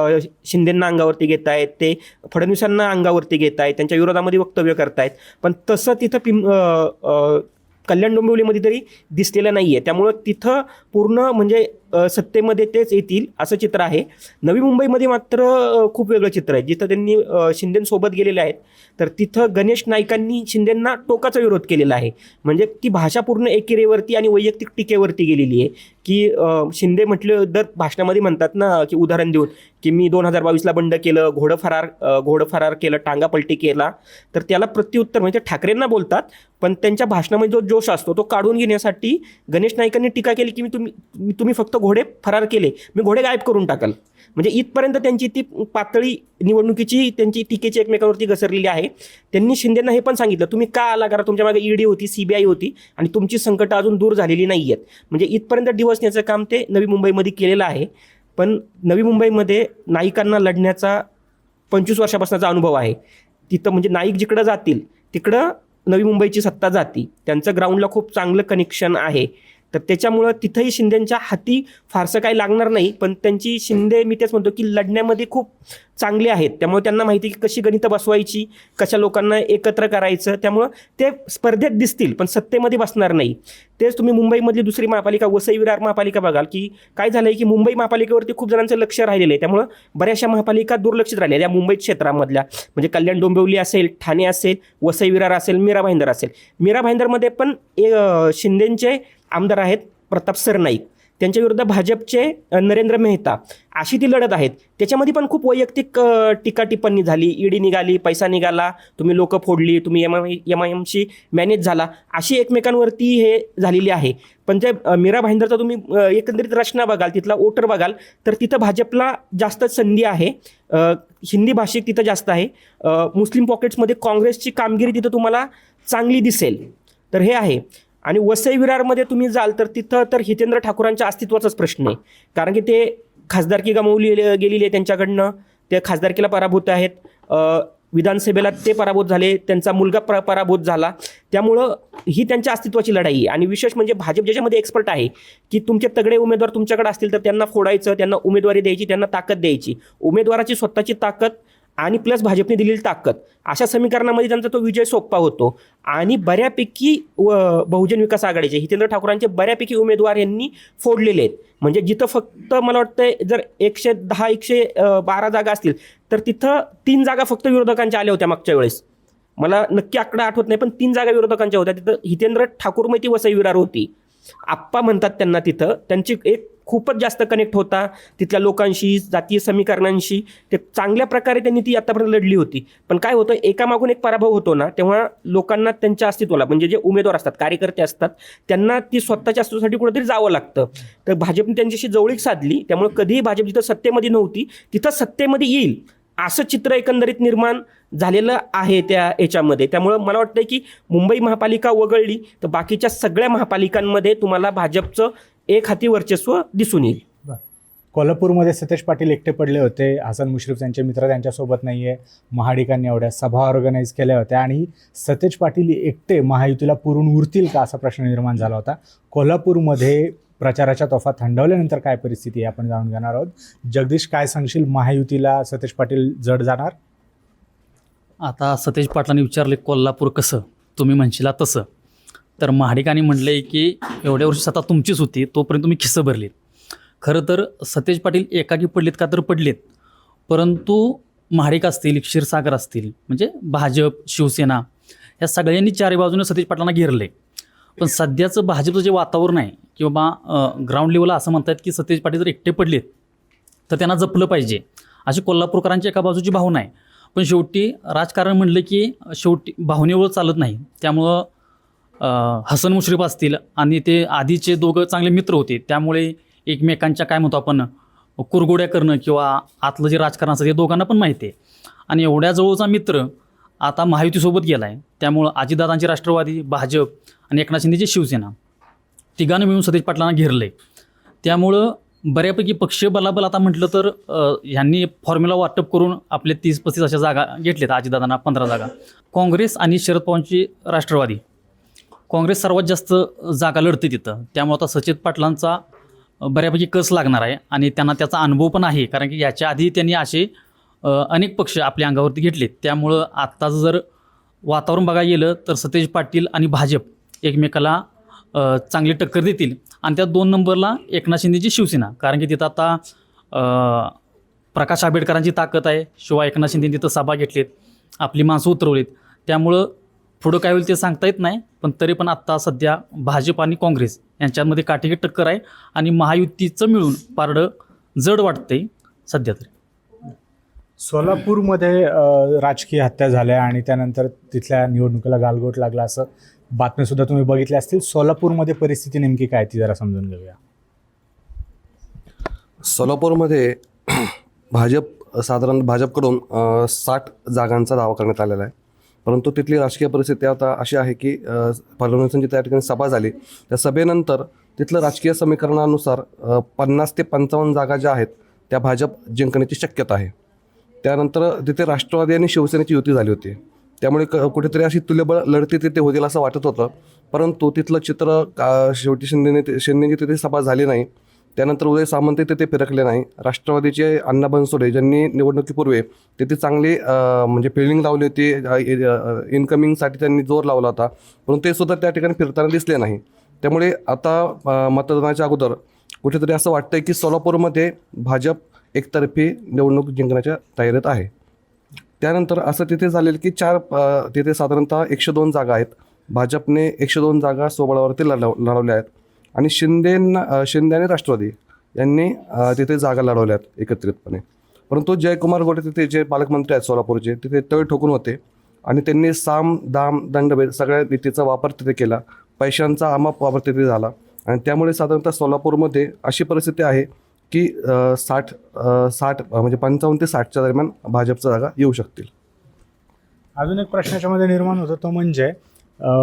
शिंदेंना अंगावरती घेत आहेत, ते फडणवीसांना अंगावरती घेत आहेत, त्यांच्या विरोधामध्ये वक्तव्य करतायत, पण तसं तिथं कल्याण डोंबिवलीमध्ये तरी दिसलेलं नाही आहे. त्यामुळं तिथं पूर्ण म्हणजे सत्तेमध्ये तेच येतील असं चित्र आहे. नवी मुंबईमध्ये मात्र खूप वेगळं चित्र आहे, जिथं त्यांनी शिंदेंसोबत गेलेले आहेत, तर तिथं गणेश नाईकांनी शिंदेंना टोकाचा विरोध केलेला आहे. म्हणजे ती भाषा पूर्ण एकेरीवरती आणि वैयक्तिक टीकेवरती गेलेली आहे, की शिंदे म्हटलं दर भाषणामध्ये म्हणतात ना की उदाहरण देऊन की मी 2022ला बंड केलं, घोडं फरार केलं, टांगा पलटी केला, तर त्याला प्रत्युत्तर म्हणजे ठाकरेंना बोलतात, पण त्यांच्या भाषणामध्ये जो जोश असतो तो काढून घेण्यासाठी गणेश नाईकांनी टीका केली की तुम्ही फक्त घोडे फरार केले, मी घोडे गायब करून टाकल. म्हणजे इथपर्यंत त्यांची ती पातळी निवडणुकीची त्यांची टीकेची एकमेकांवरती घसरलेली आहे. त्यांनी शिंदेंना हे पण सांगितलं तुम्ही का आला, कारण तुमच्या मागे ईडी होती, CBI होती आणि तुमची संकटं अजून दूर झालेली नाही आहेत. म्हणजे इथपर्यंत डिवसण्याचं काम ते नवी मुंबईमध्ये केलेलं आहे. पण नवी मुंबईमध्ये नाईकांना लढण्याचा 25 वर्षापासूनचा अनुभव आहे. तिथं म्हणजे नाईक जिकडं जातील तिकडं नवी मुंबईची सत्ता जाती, त्यांचं ग्राउंडला खूप चांगलं कनेक्शन आहे. तर त्याच्यामुळं तिथंही शिंदेंच्या हाती फारसं काही लागणार नाही, पण त्यांची शिंदे मी तेच म्हणतो की लढण्यामध्ये खूप चांगले आहेत, त्यामुळे त्यांना माहिती की कशी गणितं बसवायची, कशा लोकांना एकत्र करायचं, त्यामुळं ते स्पर्धेत दिसतील पण सत्तेमध्ये बसणार नाही. तेच तुम्ही मुंबईमधली दुसरी महापालिका वसई विरार महापालिका बघाल की काय झालं आहे की मुंबई महापालिकेवरती खूप जणांचं लक्ष राहिलेलं आहे, त्यामुळं बऱ्याचशा महापालिका दुर्लक्षित राहिल्या या मुंबई क्षेत्रामधल्या. म्हणजे कल्याण डोंबिवली असेल, ठाणे असेल, वसई विरार असेल, मीरा भाईंदर असेल. मीरा भाईंदरमध्ये पण शिंदेंचे आमदार आहेत प्रताप सरनाईक, त्यांच्या विरुद्ध भाजपचे नरेंद्र मेहता, अशी ती लढत आहेत. त्याच्यामध्ये पण खूप वैयक्तिक टीका टिप्पणी झाली. ईडी निघाली, पैसा निघाला, तुम्ही लोक फोडली, तुम्ही MIMशी मॅनेज झाला, अशी एकमेकांवरती हे झालेली आहे. पण ते मीरा भाईंदरचा तुम्ही एकंदरीत रचना बघाल, तिथला वोटर बघाल, तर तिथं भाजपला जास्त संधी आहे. हिंदी भाषिक तिथं जास्त आहे. मुस्लिम पॉकेट्समध्ये काँग्रेसची कामगिरी तिथं तुम्हाला चांगली दिसेल. तर हे आहे. आणि वसई विरारमध्ये तुम्ही जाल तर तिथं तर हितेंद्र ठाकूरांच्या अस्तित्वाचाच प्रश्न आहे. कारण की ते खासदारकी गमावली गेलेली आहे त्यांच्याकडनं, ते खासदारकीला पराभूत आहेत, विधानसभेला ते पराभूत झाले, त्यांचा मुलगा पराभूत झाला. त्यामुळं ही त्यांच्या अस्तित्वाची लढाई आहे. आणि विशेष म्हणजे भाजप ज्याच्यामध्ये एक्सपर्ट आहे की तुमचे तगडे उमेदवार तुमच्याकडे असतील तर त्यांना फोडायचं, त्यांना उमेदवारी द्यायची, त्यांना ताकद द्यायची. उमेदवाराची स्वतःची ताकद आणि प्लस भाजपने दिलेली ताकद, अशा समीकरणामध्ये त्यांचा तो विजय सोपा होतो. आणि बऱ्यापैकी बहुजन विकास आघाडीचे हितेंद्र ठाकूरांचे बऱ्यापैकी उमेदवार यांनी फोडलेले आहेत. म्हणजे जिथं फक्त मला वाटतं जर 110-112 जागा असतील तर तिथं 3 जागा फक्त विरोधकांच्या आल्या होत्या मागच्या वेळेस. मला नक्की आकडा आठवत नाही, पण 3 जागा विरोधकांच्या होत्या. तिथं हितेंद्र ठाकूरमय ती वसई विरार होती. आप्पा म्हणतात त्यांना. तिथं त्यांची एक खूपच जास्त कनेक्ट होता तिथल्या लोकांशी, जातीय समीकरणांशी. ते चांगल्या प्रकारे त्यांनी ती आतापर्यंत लढली होती. पण काय होतं, एकामागून एक पराभव होतो ना, तेव्हा लोकांना त्यांच्या अस्तित्वाला, म्हणजे जे उमेदवार असतात, कार्यकर्ते असतात, त्यांना ती स्वतःच्या अस्तित्वासाठी कुठेतरी जावं लागतं. तर भाजपने त्यांच्याशी जवळीक साधली. त्यामुळे कधीही भाजप जिथं सत्तेमध्ये नव्हती तिथं सत्तेमध्ये येईल असं चित्र एकंदरीत निर्माण झालेलं आहे त्या याच्यामध्ये. त्यामुळं मला वाटतं की मुंबई महापालिका वगळली तर बाकीच्या सगळ्या महापालिकांमध्ये तुम्हाला भाजपचं एक हाती वर्चस्व दिसून येईल. कोल्हापूरमध्ये सतेज पाटील एकटे पडले होते. हसन मुश्रीफ त्यांचे मित्र त्यांच्यासोबत नाही आहे. महाडिकांनी एवढ्या सभा ऑर्गनाईज केल्या होत्या आणि सतेज पाटील एकटे महायुतीला पुरून उरतील का असा प्रश्न निर्माण झाला होता. कोल्हापूरमध्ये प्रचाराच्या तोफा थंडवल्यानंतर काय परिस्थिती आहे आपण जाणून घेणार आहोत. जगदीश, काय सांगशील, महायुतीला सतेज पाटील जड जाणार? आता सतेज पाटलांनी विचारले कोल्हापूर कसं, तुम्ही म्हणशीला तसं. तर महाडिकांनी म्हटलंय की एवढ्या वर्षी सत्ता तुमचीच होती, तोपर्यंत तुम्ही खिस्सं भरलीत. खरं तर सतेज पाटील एकाकी पडलेत का तर पडलेत, परंतु महाडिक असतील, क्षीरसागर असतील, म्हणजे भाजप, शिवसेना या सगळ्यांनी चारी बाजूने सतेज पाटलांना घेरले. पण सध्याचं भाजपचं जे वातावरण आहे की बाबा ग्राउंड लेवलला असं म्हणतात की सतेज पाटील जर एकटे पडलेत तर त्यांना जपलं पाहिजे, अशी कोल्हापूरकरांची एका बाजूची भावना आहे. पण शेवटी राजकारण म्हणलं की शेवटी भावनेवर चालत नाही. त्यामुळं हसन मुश्रीफ असतील आणि ते आधीचे दोघं चांगले मित्र होते, त्यामुळे एकमेकांच्या काय म्हणतो आपण कुरगोड्या करणं किंवा आतलं जे राजकारण असतं ते दोघांना पण माहिती आहे. आणि एवढ्या जवळचा मित्र आता महायुतीसोबत गेला आहे. त्यामुळं अजितदादांची राष्ट्रवादी, भाजप आणि एकनाथ शिंदेची शिवसेना तिघांना मिळून सतेज पाटलांना घेरलं आहे. त्यामुळं बऱ्यापैकी पक्षीय बलाबल आता म्हटलं तर ह्यांनी फॉर्म्युला वाटप करून आपले 30-35 अशा जागा घेतल्यात. अजितदादांना 15 जागा. काँग्रेस आणि शरद पवारांची राष्ट्रवादी, काँग्रेस सर्वात जास्त जागा लढते तिथं. त्यामुळे आता सचिन पाटलांचा बऱ्यापैकी कस लागणार आहे आणि त्यांना त्याचा अनुभव पण आहे, कारण की याच्या आधी त्यांनी असे अनेक पक्ष आपल्या अंगावरती घेतलेत. त्यामुळं आत्ताचं जर वातावरण बघायला गेलं तर सतेज पाटील आणि भाजप एकमेकाला चांगली टक्कर देतील. आणि त्या 2 नंबरला एकनाथ शिंदेची शिवसेना, कारण की तिथं आता प्रकाश आंबेडकरांची ताकद आहे. शिवाय एकनाथ शिंदे तिथं सभा घेतलीत, आपली माणसं उतरवलीत. त्यामुळं पुढं काय होईल ते सांगता येत नाही. पण तरी पण आत्ता सध्या भाजप आणि काँग्रेस यांच्यामध्ये काटेकी टक्कर आहे आणि महायुतीचं मिळून पारडं जड वाटतंय सध्या तरी. सोलापूरमध्ये राजकीय हत्या झाल्या आणि त्यानंतर तिथल्या निवडणुकीला गालगोट लागला असं बातम्यासुद्धा तुम्ही बघितल्या असतील. सोलापूरमध्ये परिस्थिती नेमकी काय ती जरा समजून घेऊया. सोलापूरमध्ये साधारण भाजपकडून 60 जागांचा दावा करण्यात आलेला आहे. परंतु तिथली राजकीय परिस्थिती आता अशी आहे की फडणवीसांची त्या ठिकाणी सभा झाली. त्या सभेनंतर तिथलं राजकीय समीकरणानुसार 50 ते 55 जागा ज्या आहेत त्या भाजप जिंकण्याची शक्यता आहे. त्यानंतर तिथे राष्ट्रवादी आणि शिवसेनेची युती झाली होती. त्यामुळे कुठेतरी अशी तुल्यबळ लढती तिथे होतील असं वाटत होतं. परंतु तिथलं चित्र शेवटी शिंदेची तिथे सभा झाली नाही. त्यानंतर उदय सामंत तिथे फिरकले नाही. राष्ट्रवादीचे अण्णा बनसोडे ज्यांनी निवडणुकीपूर्वी तिथे चांगली म्हणजे फिल्डिंग लावली होती, इन्कमिंगसाठी त्यांनी जोर लावला होता, परंतु ते सुद्धा त्या ठिकाणी फिरताना दिसले नाही. त्यामुळे आता मतदानाच्या अगोदर कुठेतरी असं वाटतंय की सोलापूरमध्ये भाजप एकतर्फी निवडणूक जिंकण्याच्या तयारीत आहे. त्यानंतर असं तिथे झालेलं की तिथे साधारणतः 102 जागा आहेत. भाजपने 102 जागा स्वबळावरती लढवल्या आहेत. आणि शिंदे आणि राष्ट्रवादी यांनी तिथे जागा लढवल्यात एकत्रितपणे. परंतु जयकुमार गोटे तिथे जे पालकमंत्री आहेत सोलापूरचे, तिथे तळ ठोकून होते आणि त्यांनी साम दाम दंडभेद सगळ्या नीतीचा वापर तिथे केला, पैशांचा अमाप वापर तिथे झाला आणि त्यामुळे साधारणतः सोलापूरमध्ये अशी परिस्थिती आहे की 60 म्हणजे 55 ते 60च्या दरम्यान भाजपच्या जागा येऊ शकतील. अजून एक प्रश्न याच्यामध्ये निर्माण होतो, तो म्हणजे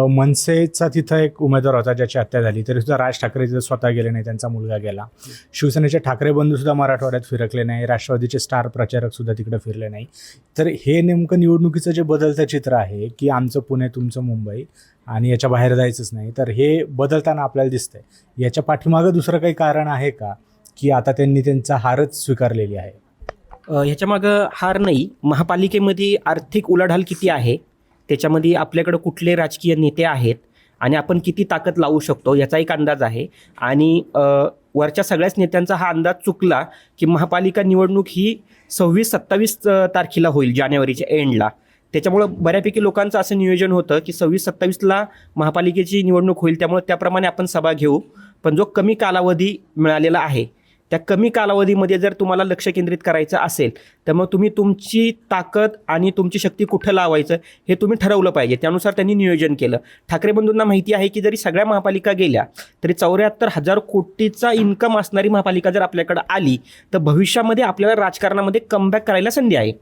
मनसेचा तिथं एक उमेदवार होता ज्याची हत्या झाली, तरी सुद्धा राज ठाकरे तिथं स्वतः गेले नाही, त्यांचा मुलगा गेला. शिवसेनेचे ठाकरे बंधूसुद्धा मराठवाड्यात फिरकले नाही, राष्ट्रवादीचे स्टार प्रचारकसुद्धा तिकडे फिरले नाही. तर हे नेमकं निवडणुकीचं जे बदलतं चित्र आहे की आमचं पुणे तुमचं मुंबई आणि याच्या बाहेर जायचंच नाही, तर हे बदलताना आपल्याला दिसतंय. याच्या पाठीमागं दुसरं काही कारण आहे का, की आता त्यांनी त्यांचा हारच स्वीकारलेली आहे? ह्याच्यामागं हार नाही, महापालिकेमध्ये आर्थिक उलाढाल किती आहे, त्याच्यामध्ये आपल्याकडं कुठले राजकीय नेते आहेत आणि आपण किती ताकद लावू शकतो याचा एक अंदाज आहे. आणि वरच्या सगळ्याच नेत्यांचा हा अंदाज चुकला की महापालिका निवडणूक ही 26-27 तारखेला होईल, जानेवारीच्या एंडला. त्याच्यामुळं बऱ्यापैकी लोकांचं असं नियोजन होतं की 26-27ला महापालिकेची निवडणूक होईल, त्यामुळे त्याप्रमाणे आपण सभा घेऊ. पण जो कमी कालावधी मिळालेला आहे, त्या कमी कालावधीमध्ये जर तुम्हाला लक्ष केंद्रित करायचं असेल तर मग तुम्ही तुमची ताकद आणि तुमची शक्ती कुठं लावायचं हे तुम्ही ठरवलं पाहिजे. त्यानुसार त्यांनी नियोजन केलं. ठाकरे बंधूंना माहिती आहे की जरी सगळ्या महापालिका गेल्या तरी 74,000 कोटीचा इन्कम असणारी महापालिका जर आपल्याकडे आली तर भविष्यामध्ये आपल्याला राजकारणामध्ये कमबॅक करायला संधी आहे.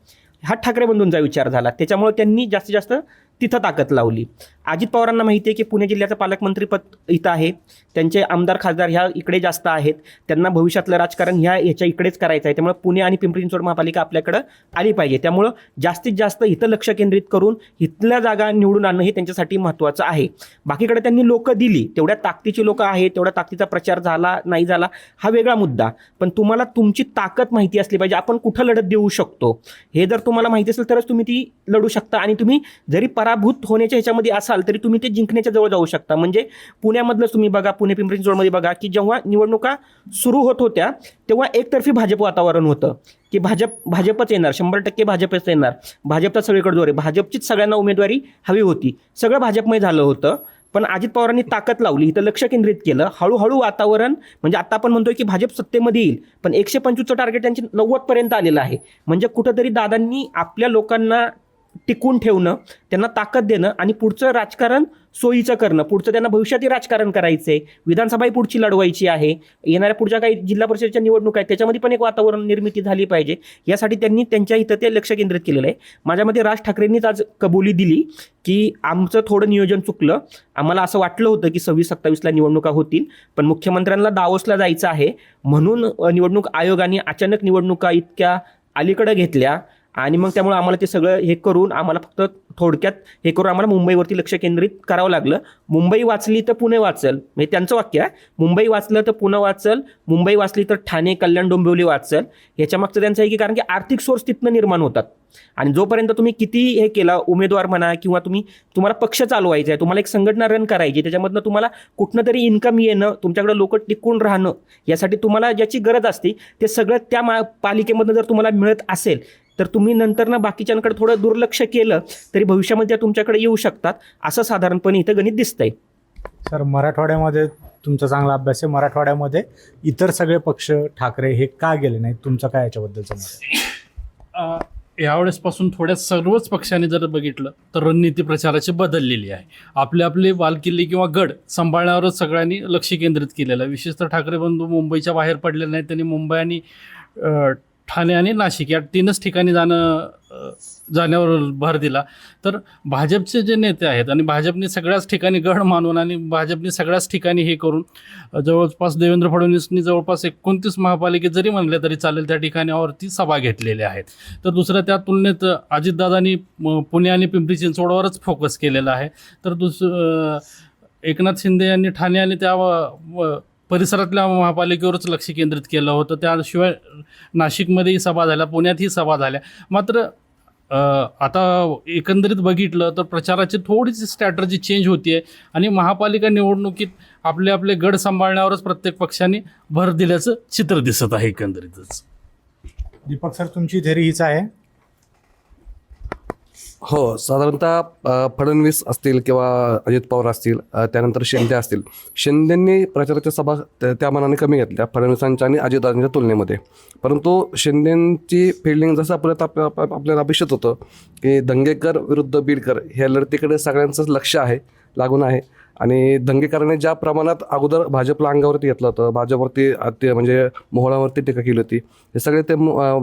हा ठाकरे बंधूंचा विचार झाला, त्याच्यामुळे त्यांनी जास्तीत जास्त तिथं ताकद लावली. अजित पवारांना माहिती आहे की पुणे जिल्ह्याचं पालकमंत्रीपद इथं आहे, त्यांचे आमदार खासदार ह्या इकडे जास्त आहेत, त्यांना भविष्यातलं राजकारण ह्याच्या इकडेच करायचं आहे. त्यामुळे पुणे आणि पिंपरी चिंचवड महापालिका आपल्याकडं आली पाहिजे. त्यामुळं जास्तीत जास्त इथं लक्ष केंद्रित करून इथल्या जागा निवडून आणणं हे त्यांच्यासाठी महत्त्वाचं आहे. बाकीकडे त्यांनी लोकं दिली, तेवढ्या ताकदीची लोकं आहेत, तेवढ्या ताकदीचा प्रचार झाला नाही झाला हा वेगळा मुद्दा. पण तुम्हाला तुमची ताकद माहिती असली पाहिजे, आपण कुठं लढत देऊ शकतो हे जर तुम्हाला माहिती असेल तरच तुम्ही ती लढू शकता. आणि तुम्ही जरी पराभूत होण्याच्या ह्याच्यामध्ये असाल तरी तुम्ही ते जिंकण्याच्या जवळ जाऊ शकता. म्हणजे पुण्यामधलं तुम्ही बघा, पुणे पिंपरी चिंचवडमध्ये बघा की जेव्हा निवडणुका सुरू होत होत्या तेव्हा एकतर्फी भाजप वातावरण होतं की भाजपच येणार, 100% भाजपच येणार, भाजपचा सगळीकडे जोर आहे, भाजपचीच सगळ्यांना उमेदवारी हवी होती, सगळं भाजपमय झालं होतं. पण अजित पवारांनी ताकद लावली, इथं लक्ष केंद्रित केलं, हळूहळू वातावरण म्हणजे आता आपण म्हणतोय की भाजप सत्तेमध्ये येईल, पण 125चं टार्गेट त्यांची 90पर्यंत आलेलं आहे. म्हणजे कुठंतरी दादांनी आपल्या लोकांना टिकून ठेवणं, त्यांना ताकद देणं आणि पुढचं राजकारण सोयीचं करणं. पुढचं त्यांना भविष्यातही राजकारण करायचं आहे, विधानसभाही पुढची लढवायची आहे, येणाऱ्या पुढच्या काही जिल्हा परिषदेच्या निवडणूक आहेत त्याच्यामध्ये पण एक वातावरण निर्मिती झाली पाहिजे, यासाठी त्यांनी त्यांच्या इथं ते लक्ष केंद्रित केलेलं आहे. माझ्या मते राज ठाकरेंनीच आज कबुली दिली की आमचं थोडं नियोजन चुकलं, आम्हाला असं वाटलं होतं की 26-27ला निवडणुका होतील, पण मुख्यमंत्र्यांना दावोसला जायचं आहे म्हणून निवडणूक आयोगाने अचानक निवडणुका इतक्या अलीकडे घेतल्या आणि मग त्यामुळे आम्हाला ते सगळं हे करून आम्हाला फक्त थोडक्यात हे करून आम्हाला मुंबईवरती लक्ष केंद्रित करावं लागलं. मुंबई वाचली तर पुणे वाचल, म्हणजे त्यांचं वाक्य आहे, मुंबई वाचलं तर पुणे वाचल, मुंबई वाचली तर ठाणे कल्याण डोंबिवली वाचल. ह्याच्या मागचं त्यांचं आहे की कारण की आर्थिक सोर्स तिथनं निर्माण होतात आणि जोपर्यंत तुम्ही किती हे केला, उमेदवार म्हणा किंवा तुम्हाला पक्ष चालवायचा आहे, तुम्हाला एक संघटना रन करायची, त्याच्यामधनं तुम्हाला कुठनं तरी इन्कम येणं, तुमच्याकडे लोक टिकून राहणं, यासाठी तुम्हाला ज्याची गरज असते ते सगळं त्या पालिकेमधनं जर तुम्हाला मिळत असेल तर तुम्ही नंतर ना बाकीच्यांकडे थोडं दुर्लक्ष केलं तरी भविष्यामध्ये तुमच्याकडे येऊ शकतात, असं साधारणपणे इथं गणित दिसतंय. सर, मराठवाड्यामध्ये तुमचा चांगला अभ्यास आहे, मराठवाड्यामध्ये इतर सगळे पक्ष ठाकरे हे का गेले नाहीत, तुमचं काय याच्याबद्दलचं मत आहे? यावेळेसपासून थोड्या सर्वच पक्षांनी जर बघितलं तर रणनीती प्रचाराची बदललेली आहे. आपले बालकिल्ले किंवा गड सांभाळण्यावरच सगळ्यांनी लक्ष केंद्रित केलेलं आहे. विशेषतः ठाकरे बंधू मुंबईच्या बाहेर पडलेले नाहीत, त्यांनी मुंबई आणि ठाणे आणि नाशिक या 3च ठिकाणी जाण्यावर भर दिला. तर भाजपचे जे नेते आहेत आणि भाजपने सगळ्याच ठिकाणी गड मानून आणि भाजपने सगळ्याच ठिकाणी हे करून जवळपास देवेंद्र फडणवीसनी जवळपास 29 महापालिकेत जरी म्हणले तरी चालेल त्या ठिकाणावरती सभा घेतलेल्या आहेत. तर दुसरं त्या तुलनेत अजितदादांनी पुणे आणि पिंपरी चिंचवडवरच फोकस केलेला आहे. तर एकनाथ शिंदे यांनी ठाणे आणि त्या परिसरातल्या महापालिकेवरच लक्ष केंद्रित केलं होतं. त्याशिवाय नाशिकमध्येही सभा झाल्या, पुण्यातही सभा झाल्या. मात्र आता एकंदरीत बघितलं तर प्रचाराची थोडीशी स्ट्रॅटर्जी चेंज होती आहे आणि महापालिका निवडणुकीत आपले गड सांभाळण्यावरच प्रत्येक पक्षाने भर दिल्याचं चित्र दिसत आहे एकंदरीतच. दीपक सर, तुमची थेरी हीच आहे? हो, साधारणतः फडणवीस असतील किंवा अजित पवार असतील, त्यानंतर शिंदे असतील. शिंदेंनी प्रचाराच्या सभा त्या मानाने कमी घेतल्या फडणवीसांच्या आणि अजितदादांच्या तुलनेमध्ये. परंतु शिंदेंची फिल्डिंग जसं आपल्याला अपेक्षित होतं की दंगेकर विरुद्ध बीडकर ह्या लढतीकडे सगळ्यांचंच लक्ष लागून आहे. आणि दंगेकरांनी ज्या प्रमाणात अगोदर भाजपला अंगावरती घेतलं होतं, भाजपवरती ते म्हणजे मोहळावरती टीका केली होती, हे सगळे ते